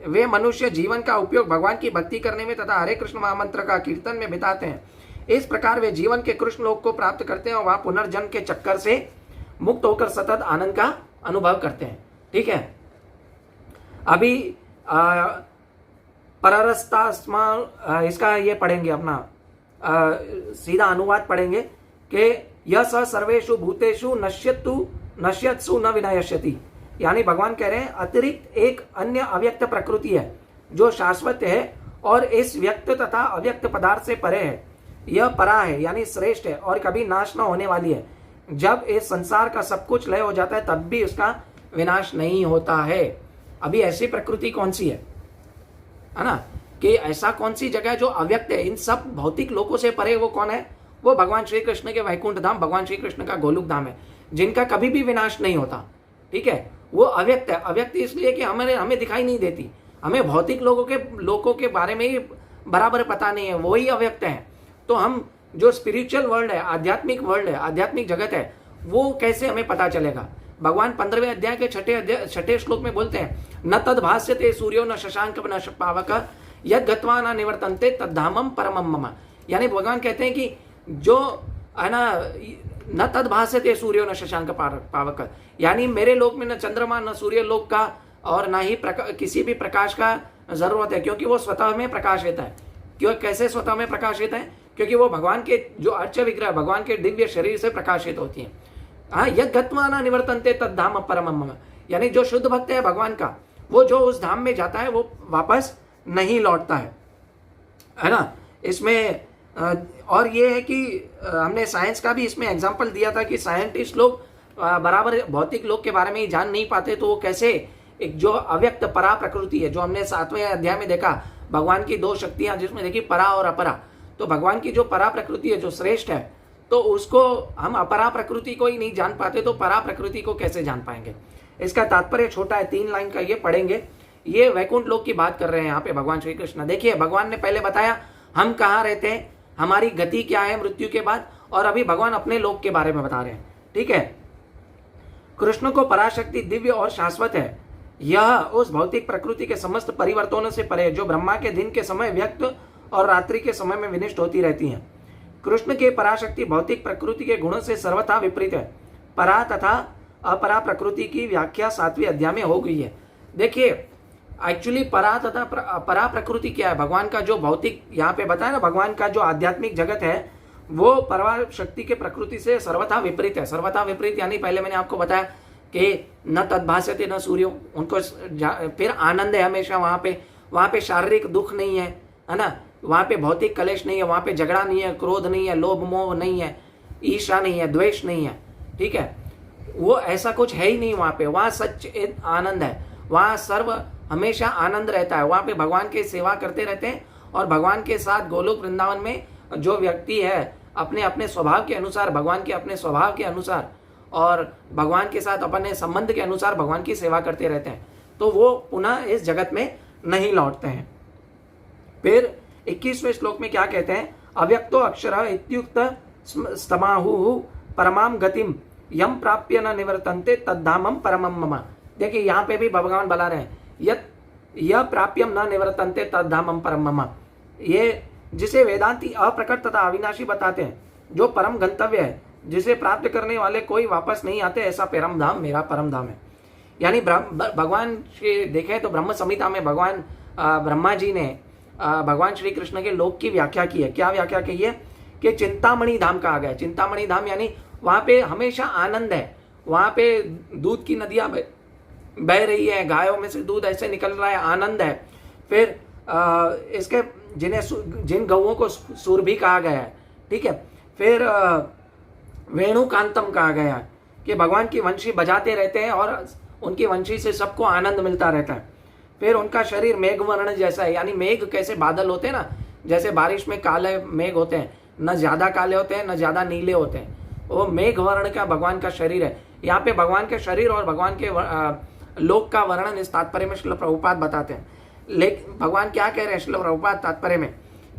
वे मनुष्य जीवन का उपयोग भगवान की भक्ति करने में तथा हरे कृष्ण महामंत्र का कीर्तन में बिताते हैं। इस प्रकार वे जीवन के कृष्ण लोक को प्राप्त करते हैं और वहां पुनर्जन्म के चक्कर से मुक्त होकर सतत आनंद का अनुभव करते हैं। ठीक है, अभी पररस्तास्मा इसका ये पढ़ेंगे, अपना सीधा अनुवाद पढ़ेंगे कि यह स सर्वेषु भूतेषु नश्यत्सु न विनश्यति। यानी भगवान कह रहे हैं अतिरिक्त एक अन्य अव्यक्त प्रकृति है जो शाश्वत है और इस व्यक्त तथा अव्यक्त पदार्थ से परे है। यह परा है यानी श्रेष्ठ है और कभी नाश न होने वाली है। जब इस संसार का सब कुछ लय हो जाता है तब भी उसका विनाश नहीं होता है। अभी ऐसी प्रकृति कौन सी है ना, कि ऐसा कौन सी जगह जो अव्यक्त है, इन सब भौतिक लोकों से परे, वो कौन है? वो भगवान श्री कृष्ण के वैकुंठ धाम, भगवान श्री कृष्ण का गोलोक धाम है, जिनका कभी भी विनाश नहीं होता। ठीक है, वो अव्यक्त है। अव्यक्त इसलिए कि हमें दिखाई नहीं देती, हमें भौतिक लोगों के बारे में ही बराबर पता नहीं है, वही अव्यक्त है। तो हम जो स्पिरिचुअल वर्ल्ड है, आध्यात्मिक वर्ल्ड है, आध्यात्मिक जगत है, वो कैसे हमें पता चलेगा? भगवान 15वें अध्याय के छठे श्लोक में बोलते हैं, न तद भास्यते सूर्यो न शशांक न पावक यद गत्वा न निवर्तन्ते तद्धामम परमम मम। यानी भगवान कहते हैं कि जो है ना, न तद भास्यते सूर्यो न शशांक पावक, यानी मेरे लोक में न चंद्रमा न सूर्य लोक का और ना ही किसी भी प्रकाश का जरूरत है, क्योंकि वो स्वतः में प्रकाशित है। क्यों, कैसे स्वतः में प्रकाशित है? क्योंकि वो भगवान के जो अर्च विग्रह, भगवान के दिव्य शरीर से प्रकाशित होती है। हाँ, यद गत्वा न निवर्तन्ते तद्धाम परमम मम, यानी जो शुद्ध भक्त है भगवान का, वो जो उस धाम में जाता है वो वापस नहीं लौटता है ना। इसमें और ये है कि हमने साइंस का भी इसमें एग्जाम्पल दिया था कि साइंटिस्ट लोग बराबर भौतिक लोग के बारे में ही जान नहीं पाते, तो वो कैसे एक जो अव्यक्त परा प्रकृति है, जो हमने 7वें अध्याय में देखा, भगवान की 2 शक्तियां जिसमें देखी परा और अपरा, तो भगवान की जो परा प्रकृति है, जो श्रेष्ठ है, तो उसको हम अपरा प्रकृति को ही नहीं जान पाते, तो परा प्रकृति को कैसे जान पाएंगे? इसका तात्पर्य छोटा है, 3 लाइन का ये पढ़ेंगे। ये वैकुंठ लोक की बात कर रहे हैं यहाँ पे भगवान श्री कृष्ण। देखिए, भगवान ने पहले बताया हम कहाँ रहते हैं, हमारी गति क्या है मृत्यु के बाद, और अभी भगवान अपने लोक के बारे में बता रहे हैं। ठीक है, कृष्ण को पराशक्ति दिव्य और शाश्वत है। यह उस भौतिक प्रकृति के समस्त परिवर्तनों से परे, जो ब्रह्मा के दिन के समय व्यक्त और रात्रि के समय में विनष्ट होती रहती हैं। कृष्ण के पराशक्ति भौतिक प्रकृति के गुणों से सर्वथा विपरीत है। परा तथा अपरा प्रकृति की व्याख्या 7वें अध्याय में हो गई है। देखिए एक्चुअली परा तथा परा प्रकृति क्या है? भगवान का जो भौतिक यहाँ पे बताया ना, भगवान का जो आध्यात्मिक जगत है वो परा शक्ति के प्रकृति से सर्वथा विपरीत है। सर्वथा विपरीत यानी पहले मैंने आपको बताया कि न तद्भास्यते न सूर्यो, उनको फिर आनंद है हमेशा वहाँ पे शारीरिक दुख नहीं है, है ना, वहाँ पे भौतिक कलेश नहीं है, वहाँ पे झगड़ा नहीं है, क्रोध नहीं है, लोभ मोह नहीं है, ईर्ष्या नहीं है, द्वेष नहीं है, ठीक है, वो ऐसा कुछ है ही नहीं वहाँ पे। वहाँ सच आनंद है, वहाँ सर्व हमेशा आनंद रहता है। वहाँ पे भगवान की सेवा करते रहते हैं और भगवान के साथ गोलोक वृंदावन में जो व्यक्ति है अपने अपने स्वभाव के अनुसार, भगवान के अपने स्वभाव के अनुसार और भगवान के साथ अपने संबंध के अनुसार भगवान की सेवा करते रहते हैं, तो वो पुनः इस जगत में नहीं लौटते हैं। फिर 21वें श्लोक में क्या कहते हैं? अव्यक्तो अक्षर इत्युक्त स्तमाहु परमाम गतिम यम प्राप्य न निवर्तन्ते तद्धामम परमम मम। देखिए यहाँ पे भी भगवान बता रहे हैं यह प्राप्यम न निवर्तन्ते तद्धामम परम मम, ये जिसे वेदांती अप्रकट तथा अविनाशी बताते हैं, जो परम गंतव्य है, जिसे प्राप्त करने वाले कोई वापस नहीं आते, ऐसा परम धाम मेरा परम धाम है। यानी भगवान के देखें तो ब्रह्म संहिता में भगवान ब्रह्मा जी ने भगवान श्री कृष्ण के लोक की व्याख्या की है। क्या व्याख्या की है? कि चिंतामणि धाम कहा गया। चिंतामणि धाम यानी वहाँ पे हमेशा आनंद है, वहाँ पे दूध की नदियाँ बह रही है, गायों में से दूध ऐसे निकल रहा है, आनंद है। फिर इसके जिन गौओं को सुरभि कहा गया है, ठीक है। फिर वेणुकांतम कहा गया है कि भगवान की वंशी बजाते रहते हैं और उनकी वंशी से सबको आनंद मिलता रहता है। फिर उनका शरीर मेघ वर्ण जैसा है, यानी मेघ कैसे बादल होते हैं ना, जैसे बारिश में काले मेघ होते हैं, न ज्यादा काले होते हैं न ज्यादा नीले होते हैं, वो मेघ वर्ण का भगवान का शरीर है। यहाँ पे भगवान के शरीर और भगवान के लोक का वर्णन इस तात्पर्य में श्रील प्रभुपाद बताते हैं। लेकिन भगवान क्या कह रहे हैं श्रील प्रभुपाद तात्पर्य में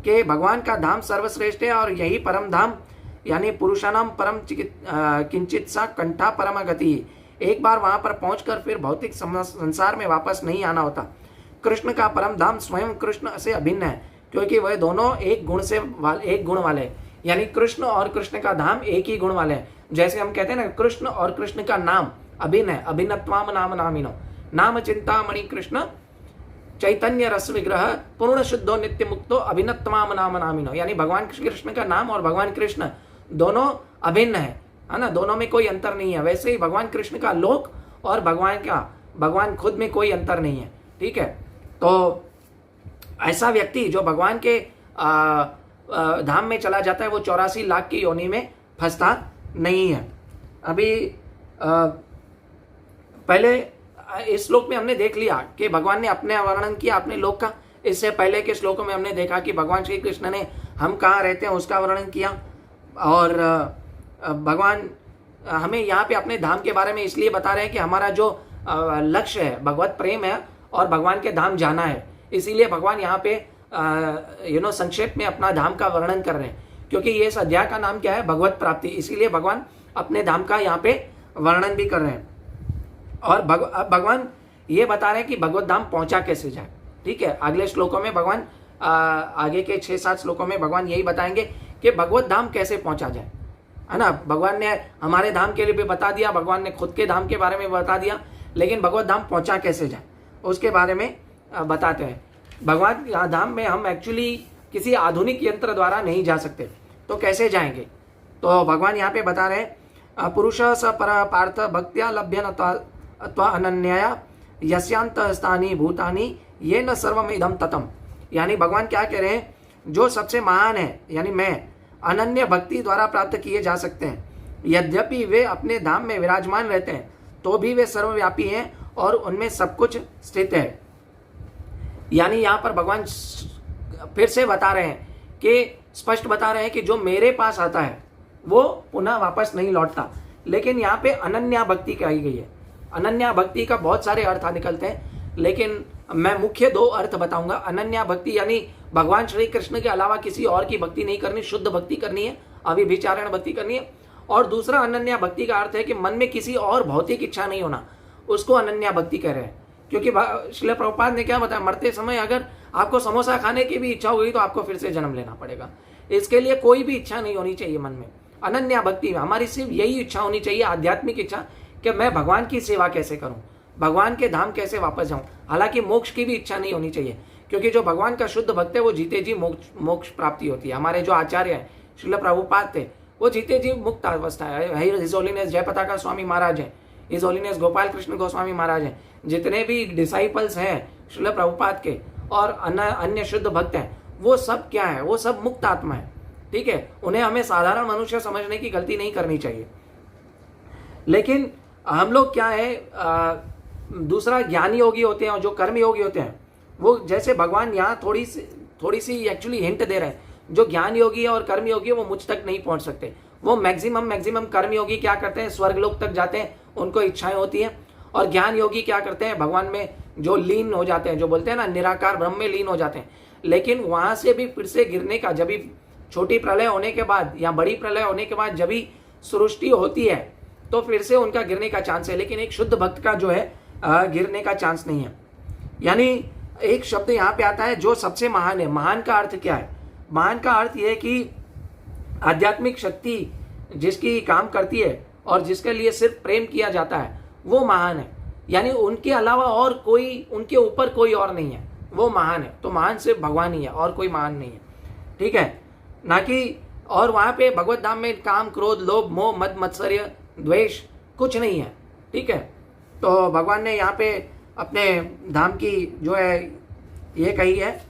कि भगवान का धाम सर्वश्रेष्ठ है और यही परम धाम यानी पुरुषानाम परम किंचित सा कंठा परम गति। एक बार वहां पर पहुंचकर फिर भौतिक संसार में वापस नहीं आना होता। कृष्ण का परम धाम स्वयं कृष्ण से अभिन्न है, क्योंकि वह दोनों एक गुण वाले हैं। यानी कृष्ण और कृष्ण का धाम एक ही गुण वाले हैं। जैसे हम कहते हैं ना, कृष्ण और कृष्ण का नाम अभिन्न है, अभिन्नत्वाम नाम नामिनो, नाम चिंतामणि कृष्ण चैतन्य रस विग्रह पूर्ण शुद्धो नित्य मुक्तो अभिन्नत्वाम नाम नामिनो। यानी भगवान कृष्ण का नाम और भगवान कृष्ण दोनों अभिन्न है ना, दोनों में कोई अंतर नहीं है। वैसे ही भगवान कृष्ण का लोक और भगवान खुद में कोई अंतर नहीं है, ठीक है। तो ऐसा व्यक्ति जो भगवान के धाम में चला जाता है वो 84 लाख की योनि में फंसता नहीं है। अभी पहले इस श्लोक में हमने देख लिया कि भगवान ने अपने वर्णन किया अपने लोक का। इससे पहले के श्लोकों में हमने देखा कि भगवान श्री कृष्ण ने हम कहाँ रहते हैं उसका वर्णन किया। और भगवान हमें यहाँ पे अपने धाम के बारे में इसलिए बता रहे हैं कि हमारा जो लक्ष्य है भगवत प्रेम है और भगवान के धाम जाना है। इसीलिए भगवान यहाँ पे संक्षेप में अपना धाम का वर्णन कर रहे हैं, क्योंकि ये इस अध्याय का नाम क्या है? भगवत प्राप्ति। इसीलिए भगवान अपने धाम का यहाँ पे वर्णन भी कर रहे हैं। और भगवान ये बता रहे हैं कि भगवत धाम पहुंचा कैसे जाए, ठीक है। अगले श्लोकों में भगवान आगे के 6-7 श्लोकों में भगवान यही बताएंगे कि भगवत धाम कैसे पहुंचा जाए, है ना। भगवान ने हमारे धाम के लिए भी बता दिया, भगवान ने खुद के धाम के बारे में बता दिया, लेकिन भगवत धाम पहुंचा कैसे जाए उसके बारे में बताते हैं। भगवान धाम में हम एक्चुअली किसी आधुनिक यंत्र द्वारा नहीं जा सकते, तो कैसे जाएंगे? तो भगवान यहाँ पे बता रहे हैं पुरुष स पर पार्थ भक्त्या लभ्यन अथवा अनन्या यस्यांत स्थानी भूतानी ये न सर्वम इदम ततम। यानी भगवान क्या कह रहे हैं? जो सबसे महान है यानी मैं अनन्य भक्ति द्वारा प्राप्त किए जा सकते हैं। यद्यपि वे अपने धाम में विराजमान रहते हैं तो भी वे सर्वव्यापी हैं और उनमें सब कुछ स्थित है। यानी यहाँ पर भगवान फिर से बता रहे हैं कि स्पष्ट बता रहे हैं कि जो मेरे पास आता है वो पुनः वापस नहीं लौटता। लेकिन यहाँ पे अनन्या भक्ति कही गई है। अनन्या भक्ति का बहुत सारे अर्थ निकलते हैं, लेकिन मैं मुख्य 2 अर्थ बताऊंगा। अनन्या भक्ति यानी भगवान श्री कृष्ण के अलावा किसी और की भक्ति नहीं करनी, शुद्ध भक्ति करनी है, अभिविचारण भक्ति करनी है। और दूसरा अनन्या भक्ति का अर्थ है कि मन में किसी और भौतिक इच्छा नहीं होना, उसको अनन्या भक्ति कह रहे हैं। क्योंकि श्रील प्रभुपाद ने क्या बताया, मरते समय अगर आपको समोसा खाने की भी इच्छा होगी तो आपको फिर से जन्म लेना पड़ेगा। इसके लिए कोई भी इच्छा नहीं होनी चाहिए मन में। अनन्या भक्ति में हमारी सिर्फ यही इच्छा होनी चाहिए, आध्यात्मिक इच्छा, कि मैं भगवान की सेवा कैसे करूं, भगवान के धाम कैसे वापस जाऊं। हालांकि मोक्ष की भी इच्छा नहीं होनी चाहिए, क्योंकि जो भगवान का शुद्ध भक्त है वो जीते जी मोक्ष प्राप्ति होती है। हमारे जो आचार्य हैं श्रील प्रभुपाद थे, वो जीते जी मुक्त अवस्था है। हिज होलीनेस जयपताका स्वामी महाराज हैं, हिज होलीनेस गोपाल कृष्ण गोस्वामी महाराज हैं, जितने भी डिसाइपल्स हैं श्रील प्रभुपाद के और अन्य शुद्ध भक्त हैं, वो सब क्या है, वो सब मुक्त आत्मा है। ठीक है, उन्हें हमें साधारण मनुष्य समझने की गलती नहीं करनी चाहिए। लेकिन हम लोग क्या है, दूसरा ज्ञानी योगी होते हैं और जो कर्म योगी होते हैं, वो जैसे भगवान यहाँ थोड़ी सी एक्चुअली हिंट दे रहे हैं। जो ज्ञान योगी है और कर्म योगी है वो मुझ तक नहीं पहुंच सकते। वो मैक्सिमम कर्म योगी क्या करते हैं, स्वर्ग लोक तक जाते हैं, उनको इच्छाएं होती हैं। और ज्ञान योगी क्या करते हैं, भगवान में जो लीन हो जाते हैं, जो बोलते हैं ना निराकार ब्रह्म में लीन हो जाते हैं। लेकिन वहां से भी फिर से गिरने का, जब भी छोटी प्रलय होने के बाद या बड़ी प्रलय होने के बाद जब भी सृष्टि होती है तो फिर से उनका गिरने का चांस है। लेकिन एक शुद्ध भक्त का जो है गिरने का चांस नहीं है। यानी एक शब्द यहाँ पे आता है जो सबसे महान है। महान का अर्थ क्या है, महान का अर्थ यह है कि आध्यात्मिक शक्ति जिसकी काम करती है और जिसके लिए सिर्फ प्रेम किया जाता है वो महान है। यानी उनके अलावा और कोई, उनके ऊपर कोई और नहीं है, वो महान है। तो महान सिर्फ भगवान ही है और कोई महान नहीं है। ठीक है ना कि, और वहां पे भगवत धाम में काम क्रोध लोभ मोह मद मत्सर्य द्वेष कुछ नहीं है। ठीक है, तो भगवान ने यहाँ पे अपने धाम की जो है ये कही है।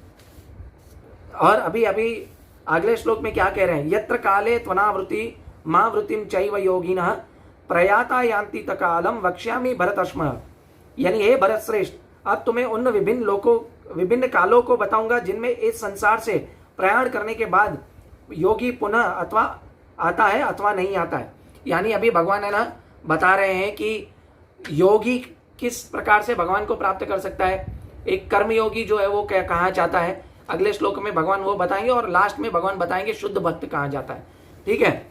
और अभी अगले श्लोक में क्या कह रहे हैं, यत्र काले त्वनावृत्ति मां वृत्तिम चैव योगिनः प्रयाता यान्ति तकालम वक्ष्यामि भरतश्म। यानी हे भरत श्रेष्ठ, अब तुम्हें उन विभिन्न कालों को बताऊंगा जिनमें इस संसार से प्रयाण करने के बाद योगी पुनः अथवा आता है अथवा नहीं आता है। यानी अभी भगवान है ना बता रहे हैं कि योगी किस प्रकार से भगवान को प्राप्त कर सकता है। एक कर्मयोगी जो है वो कहाँ जाता है, अगले श्लोक में भगवान वो बताएंगे। और लास्ट में भगवान बताएंगे शुद्ध भक्त कहाँ जाता है। ठीक है,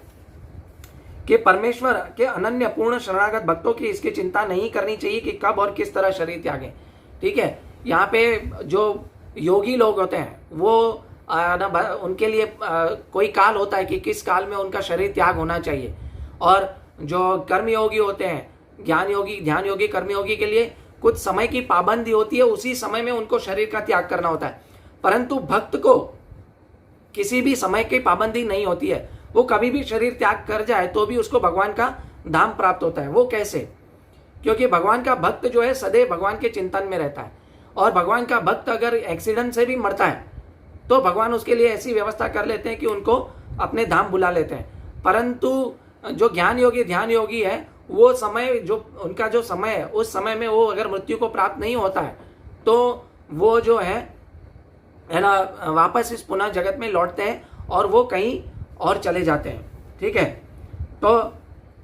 कि परमेश्वर के अनन्य पूर्ण शरणागत भक्तों की इसकी चिंता नहीं करनी चाहिए कि कब और किस तरह शरीर त्यागें। ठीक है, यहाँ पे जो योगी लोग होते हैं वो उनके लिए कोई काल होता है कि किस काल में उनका शरीर त्याग होना चाहिए। और जो कर्मयोगी होते हैं, ज्ञान योगी ध्यान योगी कर्मयोगी के लिए कुछ समय की पाबंदी होती है, उसी समय में उनको शरीर का त्याग करना होता है। परंतु भक्त को किसी भी समय की पाबंदी नहीं होती है, वो कभी भी शरीर त्याग कर जाए तो भी उसको भगवान का धाम प्राप्त होता है। वो कैसे, क्योंकि भगवान का भक्त जो है सदैव भगवान के चिंतन में रहता है। और भगवान का भक्त अगर एक्सीडेंट से भी मरता है तो भगवान उसके लिए ऐसी व्यवस्था कर लेते हैं कि उनको अपने धाम बुला लेते हैं। परंतु जो ज्ञान योगी ध्यान योगी है, वो समय जो उनका जो समय है, उस समय में वो अगर मृत्यु को प्राप्त नहीं होता है तो वो जो है ना वापस इस पुनः जगत में लौटते हैं और वो कहीं और चले जाते हैं। ठीक है, तो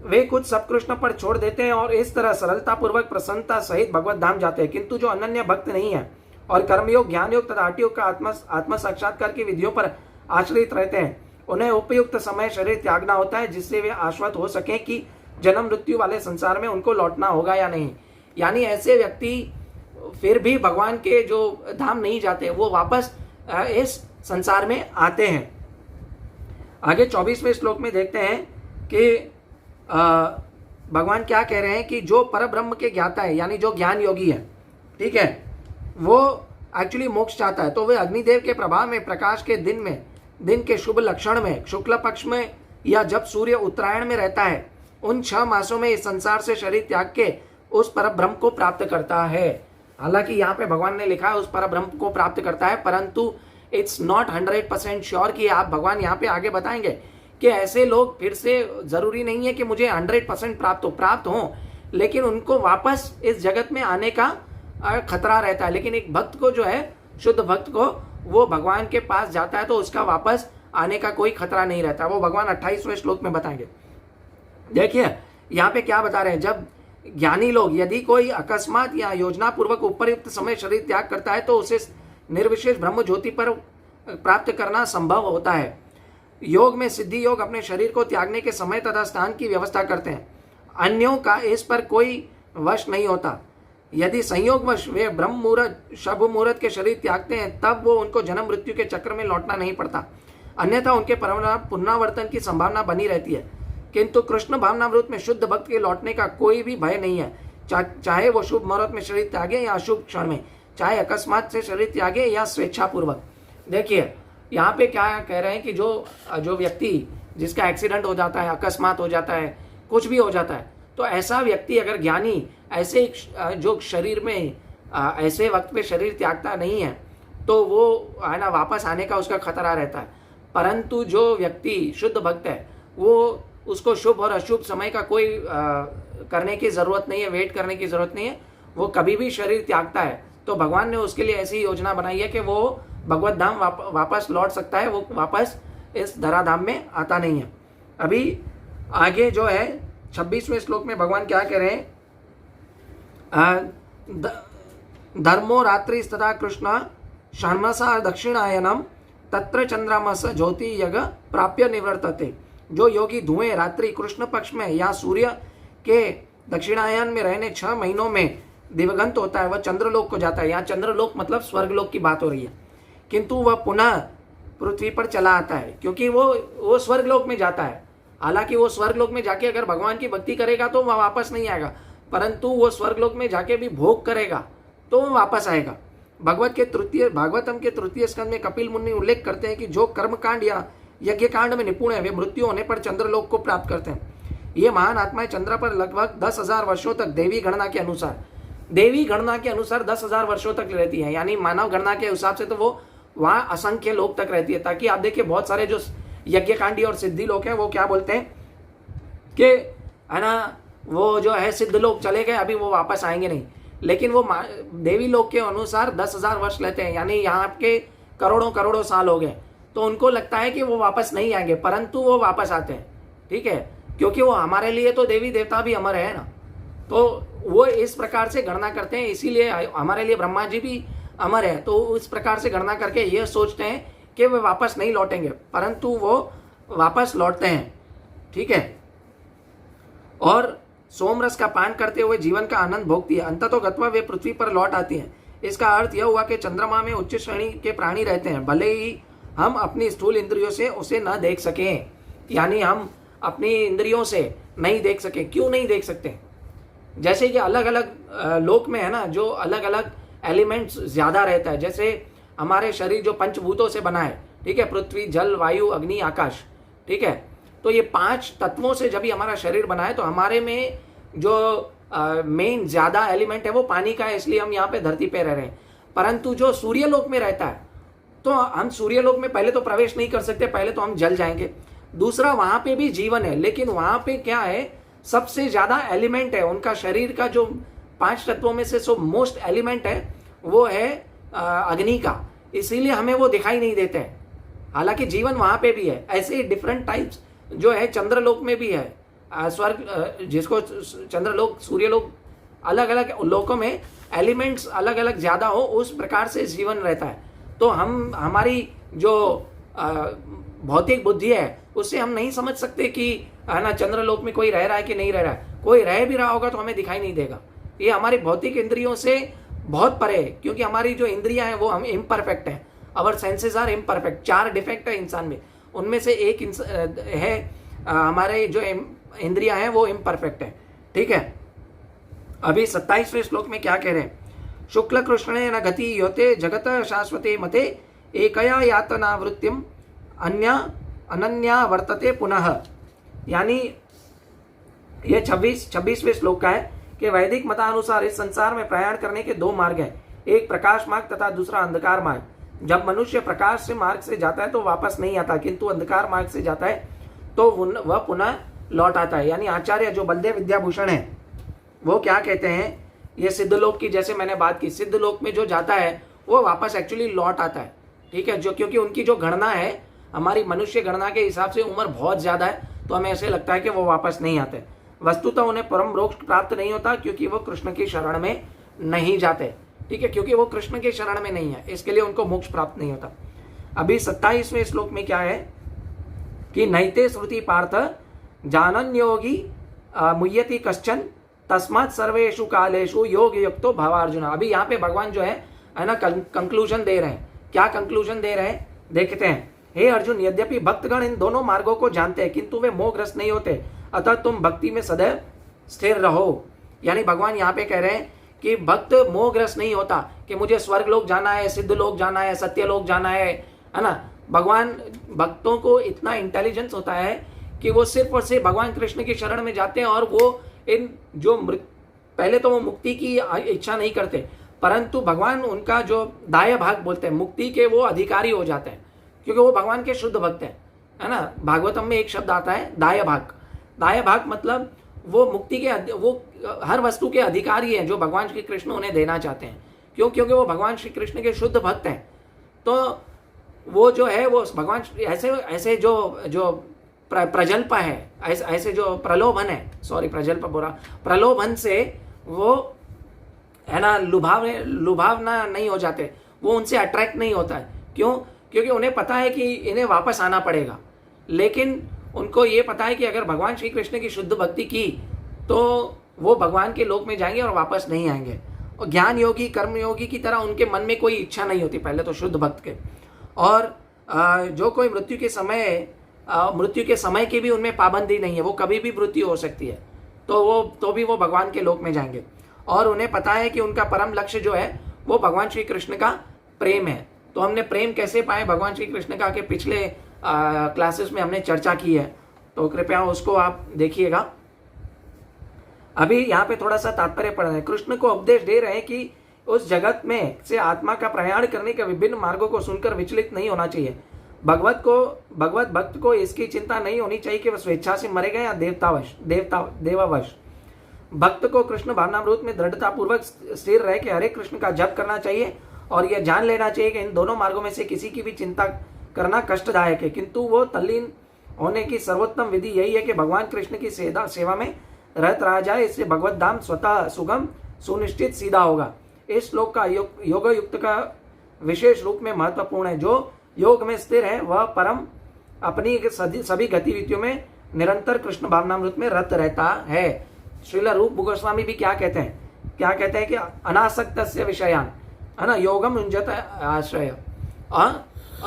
वे कुछ सब कृष्ण पर छोड़ देते हैं और इस तरह सरलता पूर्वक प्रसन्नता सहित भगवत धाम जाते हैं। किंतु जो अनन्य भक्त नहीं है और कर्मयोग ज्ञान योग तथा हठ योग का आत्म साक्षात्कार की विधियों पर आश्रित रहते हैं, उन्हें उपयुक्त समय शरीर त्यागना होता है जिससे वे आश्वस्त हो सके कि जन्म मृत्यु वाले संसार में उनको लौटना होगा या नहीं। यानी ऐसे व्यक्ति फिर भी भगवान के जो धाम नहीं जाते, वो वापस इस संसार में आते हैं। आगे 24वें श्लोक में देखते हैं कि भगवान क्या कह रहे हैं कि जो परब्रह्म के ज्ञाता है, यानी जो ज्ञान योगी है, ठीक है, वो एक्चुअली मोक्ष चाहता है, तो वे अग्निदेव के प्रभाव में प्रकाश के दिन के शुभ लक्षण में शुक्ल पक्ष में या जब सूर्य उत्तरायण में रहता है, उन 6 मासों में इस संसार से शरीर त्याग के उस परब्रह्म को प्राप्त करता है। हालांकि यहाँ पे भगवान ने लिखा है उस परब्रह्म को प्राप्त करता है, परंतु इट्स नॉट 100% श्योर कि आप, भगवान यहाँ पे आगे बताएंगे कि ऐसे लोग फिर से जरूरी नहीं है कि मुझे 100% प्राप्त हो, लेकिन उनको वापस इस जगत में आने का खतरा रहता है। लेकिन एक भक्त को जो है, शुद्ध भक्त को, वो भगवान के पास जाता है तो उसका वापस आने का कोई खतरा नहीं रहता। वो भगवान 28वें श्लोक में बताएंगे। देखिए यहाँ पे क्या बता रहे हैं, जब ज्ञानी लोग, यदि कोई अकस्मात या योजना पूर्वक उपयुक्त समय शरीर त्याग करता है तो उसे निर्विशेष ब्रह्म ज्योति पर प्राप्त करना संभव होता है। योग में सिद्धि योग अपने शरीर को त्यागने के समय तथा स्थान की व्यवस्था करते हैं, अन्यों का इस पर कोई वश नहीं होता। यदि संयोगवश वे ब्रह्म मुहूर्त शुभ मुहूर्त के शरीर त्यागते हैं तब वो उनको जन्म मृत्यु के चक्र में लौटना नहीं पड़ता, अन्यथा उनके पुनरावर्तन की संभावना बनी रहती है। किंतु कृष्ण भावनामृत में शुद्ध भक्त के लौटने का कोई भी भय नहीं है, चाहे वो शुभ मुहूर्त में शरीर त्यागे या अशुभ क्षण में, चाहे अकस्मात से शरीर त्यागे या स्वेच्छापूर्वक। देखिए यहाँ पे क्या कह रहे हैं कि जो व्यक्ति जिसका एक्सीडेंट हो जाता है, अकस्मात हो जाता है, कुछ भी हो जाता है, तो ऐसा व्यक्ति अगर ज्ञानी ऐसे जो शरीर में ऐसे वक्त पे शरीर त्यागता नहीं है तो वो है ना वापस आने का उसका खतरा रहता है। परंतु जो व्यक्ति शुद्ध भक्त है वो उसको शुभ और अशुभ समय का कोई करने की ज़रूरत नहीं है, वेट करने की ज़रूरत नहीं है, वो कभी भी शरीर त्यागता है तो भगवान ने उसके लिए ऐसी योजना बनाई है कि वो भगवत धाम वापस लौट सकता है, वो वापस इस धराधाम में आता नहीं है। अभी आगे जो है 26वें श्लोक में भगवान क्या कह रहे हैं, धर्मो रात्रि तथा कृष्ण शर्मसा दक्षिणायनम तत्र चंद्रमस ज्योति यग प्राप्य निवर्तते। जो योगी धुएं रात्रि कृष्ण पक्ष में या सूर्य के दक्षिणायन में रहने 6 महीनों में दिवगंत होता है वह चंद्रलोक को जाता है। यहाँ चंद्रलोक मतलब स्वर्गलोक की बात हो रही है, किंतु वह पुनः पृथ्वी पर चला आता है क्योंकि वो स्वर्गलोक में जाता है। हालांकि वो स्वर्गलोक में जाके अगर भगवान की भक्ति करेगा तो वह वापस नहीं आएगा, परंतु वो स्वर्गलोक में जाके भी भोग करेगा तो वह वापस आएगा। भागवतम के तृतीय स्कंद में कपिल मुनि उल्लेख करते हैं कि जो कर्मकांड या यज्ञ कांड में निपुण है वे मृत्यु होने पर चंद्रलोक को प्राप्त करते हैं। ये महान आत्माएं चंद्र पर लगभग 10,000 वर्षों तक देवी गणना के अनुसार 10,000 वर्षों तक रहती है, यानी मानव गणना के हिसाब से तो वो वहाँ असंख्य लोग तक रहती है। ताकि आप देखिए बहुत सारे जो यज्ञकांडी और सिद्धि लोग हैं वो क्या बोलते हैं कि है ना वो जो है सिद्ध लोग चले गए, अभी वो वापस आएंगे नहीं, लेकिन वो देवी लोग के अनुसार 10,000 वर्ष लेते हैं, यानी यहाँ के करोड़ों साल हो गए, तो उनको लगता है कि वो वापस नहीं आएंगे, परंतु वो वापस आते हैं। ठीक है, क्योंकि वो हमारे लिए तो देवी देवता भी अमर है ना, तो वो इस प्रकार से गणना करते हैं, इसीलिए हमारे लिए ब्रह्मा जी भी अमर है। तो इस प्रकार से गणना करके ये सोचते हैं कि वे वापस नहीं लौटेंगे, परंतु वो वापस लौटते हैं। ठीक है, और सोमरस का पान करते हुए जीवन का आनंद भोगती है, अंततः गत्वा वे पृथ्वी पर लौट आती हैं। इसका अर्थ यह हुआ कि चंद्रमा में उच्च श्रेणी के प्राणी रहते हैं, भले ही हम अपनी स्थूल इंद्रियों से उसे न देख सकें, यानी हम अपनी इंद्रियों से नहीं देख सकें। क्यों नहीं देख सकते? जैसे कि अलग अलग लोक में है ना, जो अलग अलग एलिमेंट्स ज़्यादा रहता है, जैसे हमारे शरीर जो पंचभूतों से बना है, ठीक है, पृथ्वी, जल, वायु, अग्नि, आकाश, ठीक है, तो ये 5 तत्वों से जब भी हमारा शरीर बना है तो हमारे में जो मेन ज़्यादा एलिमेंट है वो पानी का है, इसलिए हम यहाँ पे धरती पे रह रहे हैं। परंतु जो सूर्यलोक में रहता है तो हम सूर्यलोक में पहले तो प्रवेश नहीं कर सकते, पहले तो हम जल जाएंगे। दूसरा, वहाँ पे भी जीवन है, लेकिन वहाँ पे क्या है, सबसे ज़्यादा एलिमेंट है, उनका शरीर का जो 5 तत्वों में से जो मोस्ट एलिमेंट है वो है अग्नि का, इसीलिए हमें वो दिखाई नहीं देते हैं। हालांकि जीवन वहाँ पे भी है। ऐसे ही डिफरेंट टाइप्स जो है चंद्रलोक में भी है, स्वर्ग जिसको चंद्रलोक, सूर्यलोक, अलग अलग लोकों में एलिमेंट्स अलग अलग ज़्यादा हो, उस प्रकार से जीवन रहता है। तो हमारी जो भौतिक बुद्धि है उससे हम नहीं समझ सकते कि है ना चंद्रलोक में कोई रह रहा है कि नहीं रह रहा है। कोई रह भी रहा होगा तो हमें दिखाई नहीं देगा। ये हमारी भौतिक इंद्रियों से बहुत परे है, क्योंकि हमारी जो इंद्रियां हैं वो हम इम्परफेक्ट हैं। Our senses are imperfect. 4 defect है इंसान में, उनमें से एक है हमारे जो इंद्रियां हैं वो इम्परफेक्ट है। ठीक है, अभी 27वें श्लोक में क्या कह रहे हैं, शुक्ल कृष्णे न गति योते जगत शाश्वते मते एकया यातना वृत्तिम अनन्या वर्तते पुनः। यानी ये 26वें श्लोक का है कि वैदिक मतानुसार इस संसार में प्रयाण करने के 2 मार्ग हैं, एक प्रकाश मार्ग तथा दूसरा अंधकार मार्ग। जब मनुष्य प्रकाश से मार्ग से जाता है तो वापस नहीं आता, किंतु अंधकार मार्ग से जाता है तो वह पुनः लौट आता है। यानी आचार्य जो बलदेव विद्याभूषण है वो क्या कहते हैं, ये सिद्धलोक की जैसे मैंने बात की, सिद्धलोक में जो जाता है वो वापस एक्चुअली लौट आता है। ठीक है, जो क्योंकि उनकी जो गणना है हमारी मनुष्य गणना के हिसाब से उम्र बहुत ज़्यादा है, तो हमें ऐसे लगता है कि वो वापस नहीं आते। वस्तुतः उन्हें परम मोक्ष प्राप्त नहीं होता, क्योंकि वो कृष्ण की शरण में नहीं जाते। ठीक है, क्योंकि वो कृष्ण के शरण में नहीं है, इसके लिए उनको मोक्ष प्राप्त नहीं होता। अभी 27वें श्लोक में क्या है कि नैते श्रुति पार्थ जानन योगी मुह्यति कश्चन तस्मात् सर्वेषु कालेषु योग युक्तो भव अर्जुन। अभी यहाँ पे भगवान जो है ना कंक्लूजन दे रहे हैं। क्या कंक्लूजन दे रहे हैं देखते हैं। हे अर्जुन, यद्यपि भक्तगण इन दोनों मार्गों को जानते हैं किंतु वे मोहग्रस्त नहीं होते, अतः तुम भक्ति में सदैव स्थिर रहो। यानी भगवान यहाँ पे कह रहे हैं कि भक्त मोहग्रस्त नहीं होता कि मुझे स्वर्ग लोक जाना है, सिद्ध लोक जाना है, सत्य लोक जाना है ना। भगवान भक्तों को इतना इंटेलिजेंस होता है कि वो सिर्फ और सिर्फ भगवान कृष्ण की शरण में जाते हैं और वो इन जो पहले तो वो मुक्ति की इच्छा नहीं करते, परंतु भगवान उनका जो दाया भाग बोलते हैं मुक्ति के, वो अधिकारी हो जाते हैं क्योंकि वो भगवान के शुद्ध भक्त हैं, है ना। भागवतम में एक शब्द आता है दाया भाग। दाया भाग मतलब वो मुक्ति के, वो हर वस्तु के अधिकारी हैं जो भगवान श्री कृष्ण उन्हें देना चाहते हैं। क्यों? क्योंकि वो भगवान श्री कृष्ण के शुद्ध भक्त हैं। तो वो जो है वो भगवान ऐसे जो प्रजल्प है, ऐसे जो प्रलोभन है, सॉरी प्रजल्प बोला, प्रलोभन से वो है ना लुभावना नहीं हो जाते, वो उनसे अट्रैक्ट नहीं होता है। क्यों? क्योंकि उन्हें पता है कि इन्हें वापस आना पड़ेगा, लेकिन उनको ये पता है कि अगर भगवान श्री कृष्ण की शुद्ध भक्ति की तो वो भगवान के लोक में जाएंगे और वापस नहीं आएंगे। और ज्ञान योगी कर्म योगी की तरह उनके मन में कोई इच्छा नहीं होती पहले तो शुद्ध भक्त के। और जो कोई मृत्यु के समय की भी उनमें पाबंदी नहीं है, वो कभी भी मृत्यु हो सकती है, तो भी वो भगवान के लोक में जाएंगे। और उन्हें पता है कि उनका परम लक्ष्य जो है वो भगवान श्री कृष्ण का प्रेम है। तो हमने प्रेम कैसे पाए भगवान श्री कृष्ण का के पिछले क्लासेस में हमने चर्चा की है, तो कृपया उसको आप देखिएगा। अभी यहाँ पे थोड़ा सा तात्पर्य पढ़ रहे हैं। कृष्ण को उपदेश दे रहे हैं कि उस जगत में से आत्मा का प्रयाण करने के विभिन्न मार्गों को सुनकर विचलित नहीं होना चाहिए। भगवत भक्त को इसकी चिंता नहीं होनी चाहिए कि वह स्वेच्छा से मरेगा या देवावश। भक्त को कृष्ण भावनामृत में दृढ़ता पूर्वक स्थिर रह के हरे कृष्ण का जप करना चाहिए और यह जान लेना चाहिए कि इन दोनों मार्गों में से किसी की भी चिंता करना कष्टदायक है, किंतु वो तल्लीन होने की सर्वोत्तम विधि यही है कि भगवान कृष्ण की सेवा में रहत रहा जाए। इससे भगवत धाम स्वतः सुगम सुनिश्चित सीधा होगा। इस श्लोक का योग युक्त का विशेष रूप में महत्वपूर्ण है। जो योग में स्थिर है वह परम अपनी सभी गतिविधियों में निरंतर कृष्ण भावनामृत में रत रहता है। श्रील रूप गोस्वामी भी क्या कहते हैं कि अनासक्तस्य विषयान, है ना, योगम युञ्जत आश्रय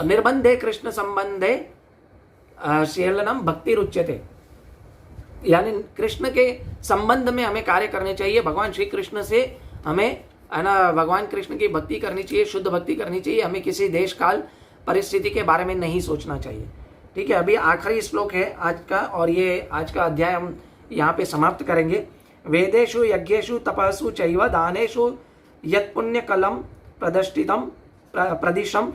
निर्बंधे कृष्ण संबंधे शीलनम भक्ति रुच्यते। यानी कृष्ण के संबंध में हमें कार्य करने चाहिए, भगवान श्री कृष्ण से हमें, है ना, भगवान कृष्ण की भक्ति करनी चाहिए, शुद्ध भक्ति करनी चाहिए। हमें किसी देश काल परिस्थिति के बारे में नहीं सोचना चाहिए। ठीक है, अभी आखिरी श्लोक है आज का, और ये आज का अध्याय हम यहाँ पे समाप्त करेंगे। वेदेषु यज्ञेषु तपसु चैव दानेषु यत्पुण्य कलम प्रदष्टितम प्रदिशम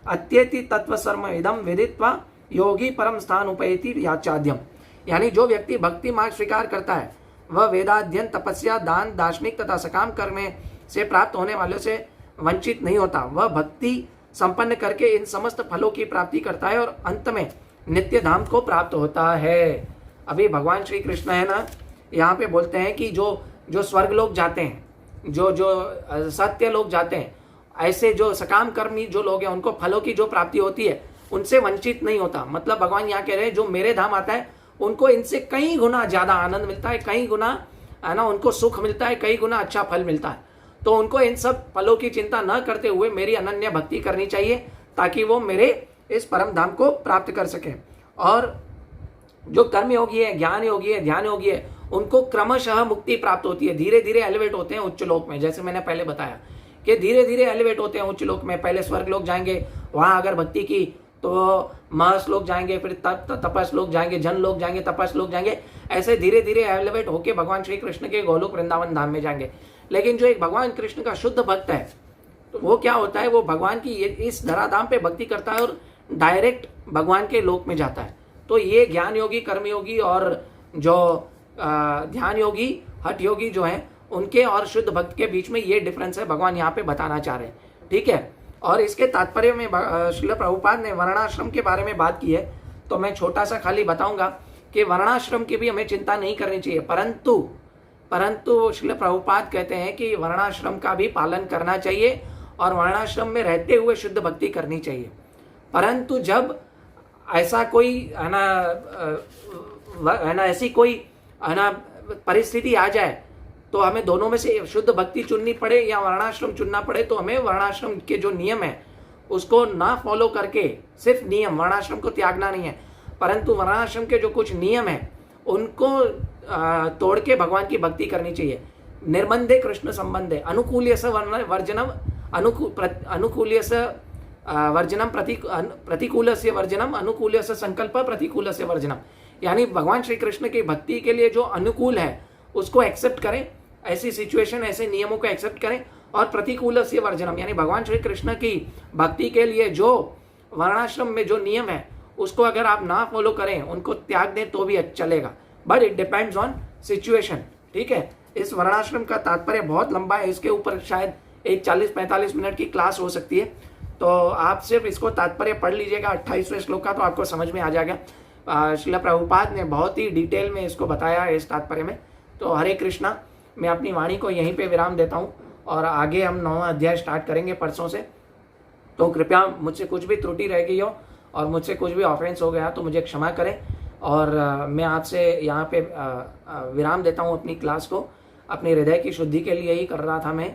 अत्येति तत्वसर्म इदम विदित्वा योगी परम स्थान उपैति याचाद्यम। यानी जो व्यक्ति भक्ति मार्ग स्वीकार करता है वह वेदाध्ययन, तपस्या, दान, दार्शनिक तथा सकाम कर्म से प्राप्त होने वालों से वंचित नहीं होता। वह भक्ति संपन्न करके इन समस्त फलों की प्राप्ति करता है और अंत में नित्य धाम को प्राप्त होता है। अभी भगवान श्री कृष्ण है ना, यहाँ पे बोलते हैं कि जो स्वर्ग लोग जाते हैं, जो सत्य लोग जाते हैं, ऐसे जो सकाम कर्मी जो लोग हैं उनको फलों की जो प्राप्ति होती है उनसे वंचित नहीं होता। मतलब भगवान यहाँ कह रहे हैं जो मेरे धाम आता है उनको इनसे कई गुना ज्यादा आनंद मिलता है, कई गुना, है ना, उनको सुख मिलता है, कई गुना अच्छा फल मिलता है। तो उनको इन सब फलों की चिंता न करते हुए मेरी अनन्य भक्ति करनी चाहिए ताकि वो मेरे इस परम धाम को प्राप्त कर सके। और जो कर्म योगी है, ज्ञान योगी है, ध्यान योगी है, उनको क्रमशः मुक्ति प्राप्त होती है, धीरे धीरे एलिवेट होते हैं उच्च लोक में। जैसे मैंने पहले बताया कि धीरे धीरे एलिवेट होते हैं उच्च लोक में। पहले स्वर्ग लोक जाएंगे, वहां अगर भक्ति की तो महस लोग जाएंगे, फिर तपस लोग जाएंगे, जन लोग जाएंगे, तपस लोग जाएंगे, ऐसे धीरे धीरे एलिवेट होके भगवान श्री कृष्ण के गोलोक वृंदावन धाम में जाएंगे। लेकिन जो एक भगवान कृष्ण का शुद्ध भक्त है तो वो क्या होता है, वो भगवान की इस धराधाम पे भक्ति करता है और डायरेक्ट भगवान के लोक में जाता है। तो ये ज्ञान योगी, कर्म योगी और जो ध्यान योगी, हठ योगी जो है, उनके और शुद्ध भक्त के बीच में ये डिफरेंस है, भगवान यहाँ पे बताना चाह रहे हैं। ठीक है, और इसके तात्पर्य में श्रील प्रभुपाद ने वर्णाश्रम के बारे में बात की है, तो मैं छोटा सा खाली बताऊंगा कि वर्णाश्रम की भी हमें चिंता नहीं करनी चाहिए, परंतु श्रील प्रभुपाद कहते हैं कि वर्णाश्रम का भी पालन करना चाहिए और वर्णाश्रम में रहते हुए शुद्ध भक्ति करनी चाहिए। परंतु जब ऐसा कोई है ना ऐसी कोई है ना परिस्थिति आ जाए तो हमें दोनों में से शुद्ध भक्ति चुननी पड़े या वर्णाश्रम चुनना पड़े, तो हमें वर्णाश्रम के जो नियम है उसको ना फॉलो करके, सिर्फ नियम, वर्णाश्रम को त्यागना नहीं है, परंतु वर्णाश्रम के जो कुछ नियम है उनको तोड़ के भगवान की भक्ति करनी चाहिए। निर्बंधे कृष्ण संबंधे अनुकूल्यस वर्जनम अनुकूल्यस वर्जनम प्रतिकूलस्य वर्जनम अनुकूल्यस्य संकल्प प्रतिकूलस्य वर्जनम। यानी भगवान श्री कृष्ण की भक्ति के लिए जो अनुकूल है उसको एक्सेप्ट करें, ऐसी सिचुएशन, ऐसे नियमों को एक्सेप्ट करें, और प्रतिकूलस्य वर्जनम यानी भगवान श्री कृष्ण की भक्ति के लिए जो वर्णाश्रम में जो नियम है उसको अगर आप ना फॉलो करें, उनको त्याग दें तो भी चलेगा, but it depends on situation. ठीक है, इस वर्णाश्रम का तात्पर्य बहुत लंबा है, इसके ऊपर शायद एक 40-45 मिनट की क्लास हो सकती है, तो आप सिर्फ इसको तात्पर्य पढ़ लीजिएगा 28वें श्लोक का, तो आपको समझ में आ जाएगा। श्रील प्रभुपाद ने बहुत ही डिटेल में इसको बताया है इस तात्पर्य में। तो हरे कृष्णा, मैं अपनी वाणी को यहीं पे विराम देता हूँ और आगे हम 9वां अध्याय स्टार्ट करेंगे परसों से। तो कृपया मुझसे कुछ भी त्रुटि रह गई हो और मुझसे कुछ भी ऑफेंस हो गया तो मुझे क्षमा करें, और मैं आपसे यहाँ पे विराम देता हूँ अपनी क्लास को। अपने हृदय की शुद्धि के लिए ही कर रहा था मैं।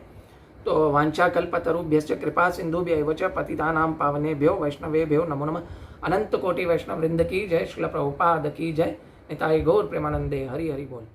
तो वांछा कल्पतरुभ्यश्च कृपा सिंधुभ्यैव च पतितानां पावनेभ्यो वैष्णवेभ्यो नमो नमः। अनंत कोटि वैष्णव वृंद की जय। श्रील प्रभुपाद की जय। निताई गौर प्रेमानंदे। हरि हरि बोल।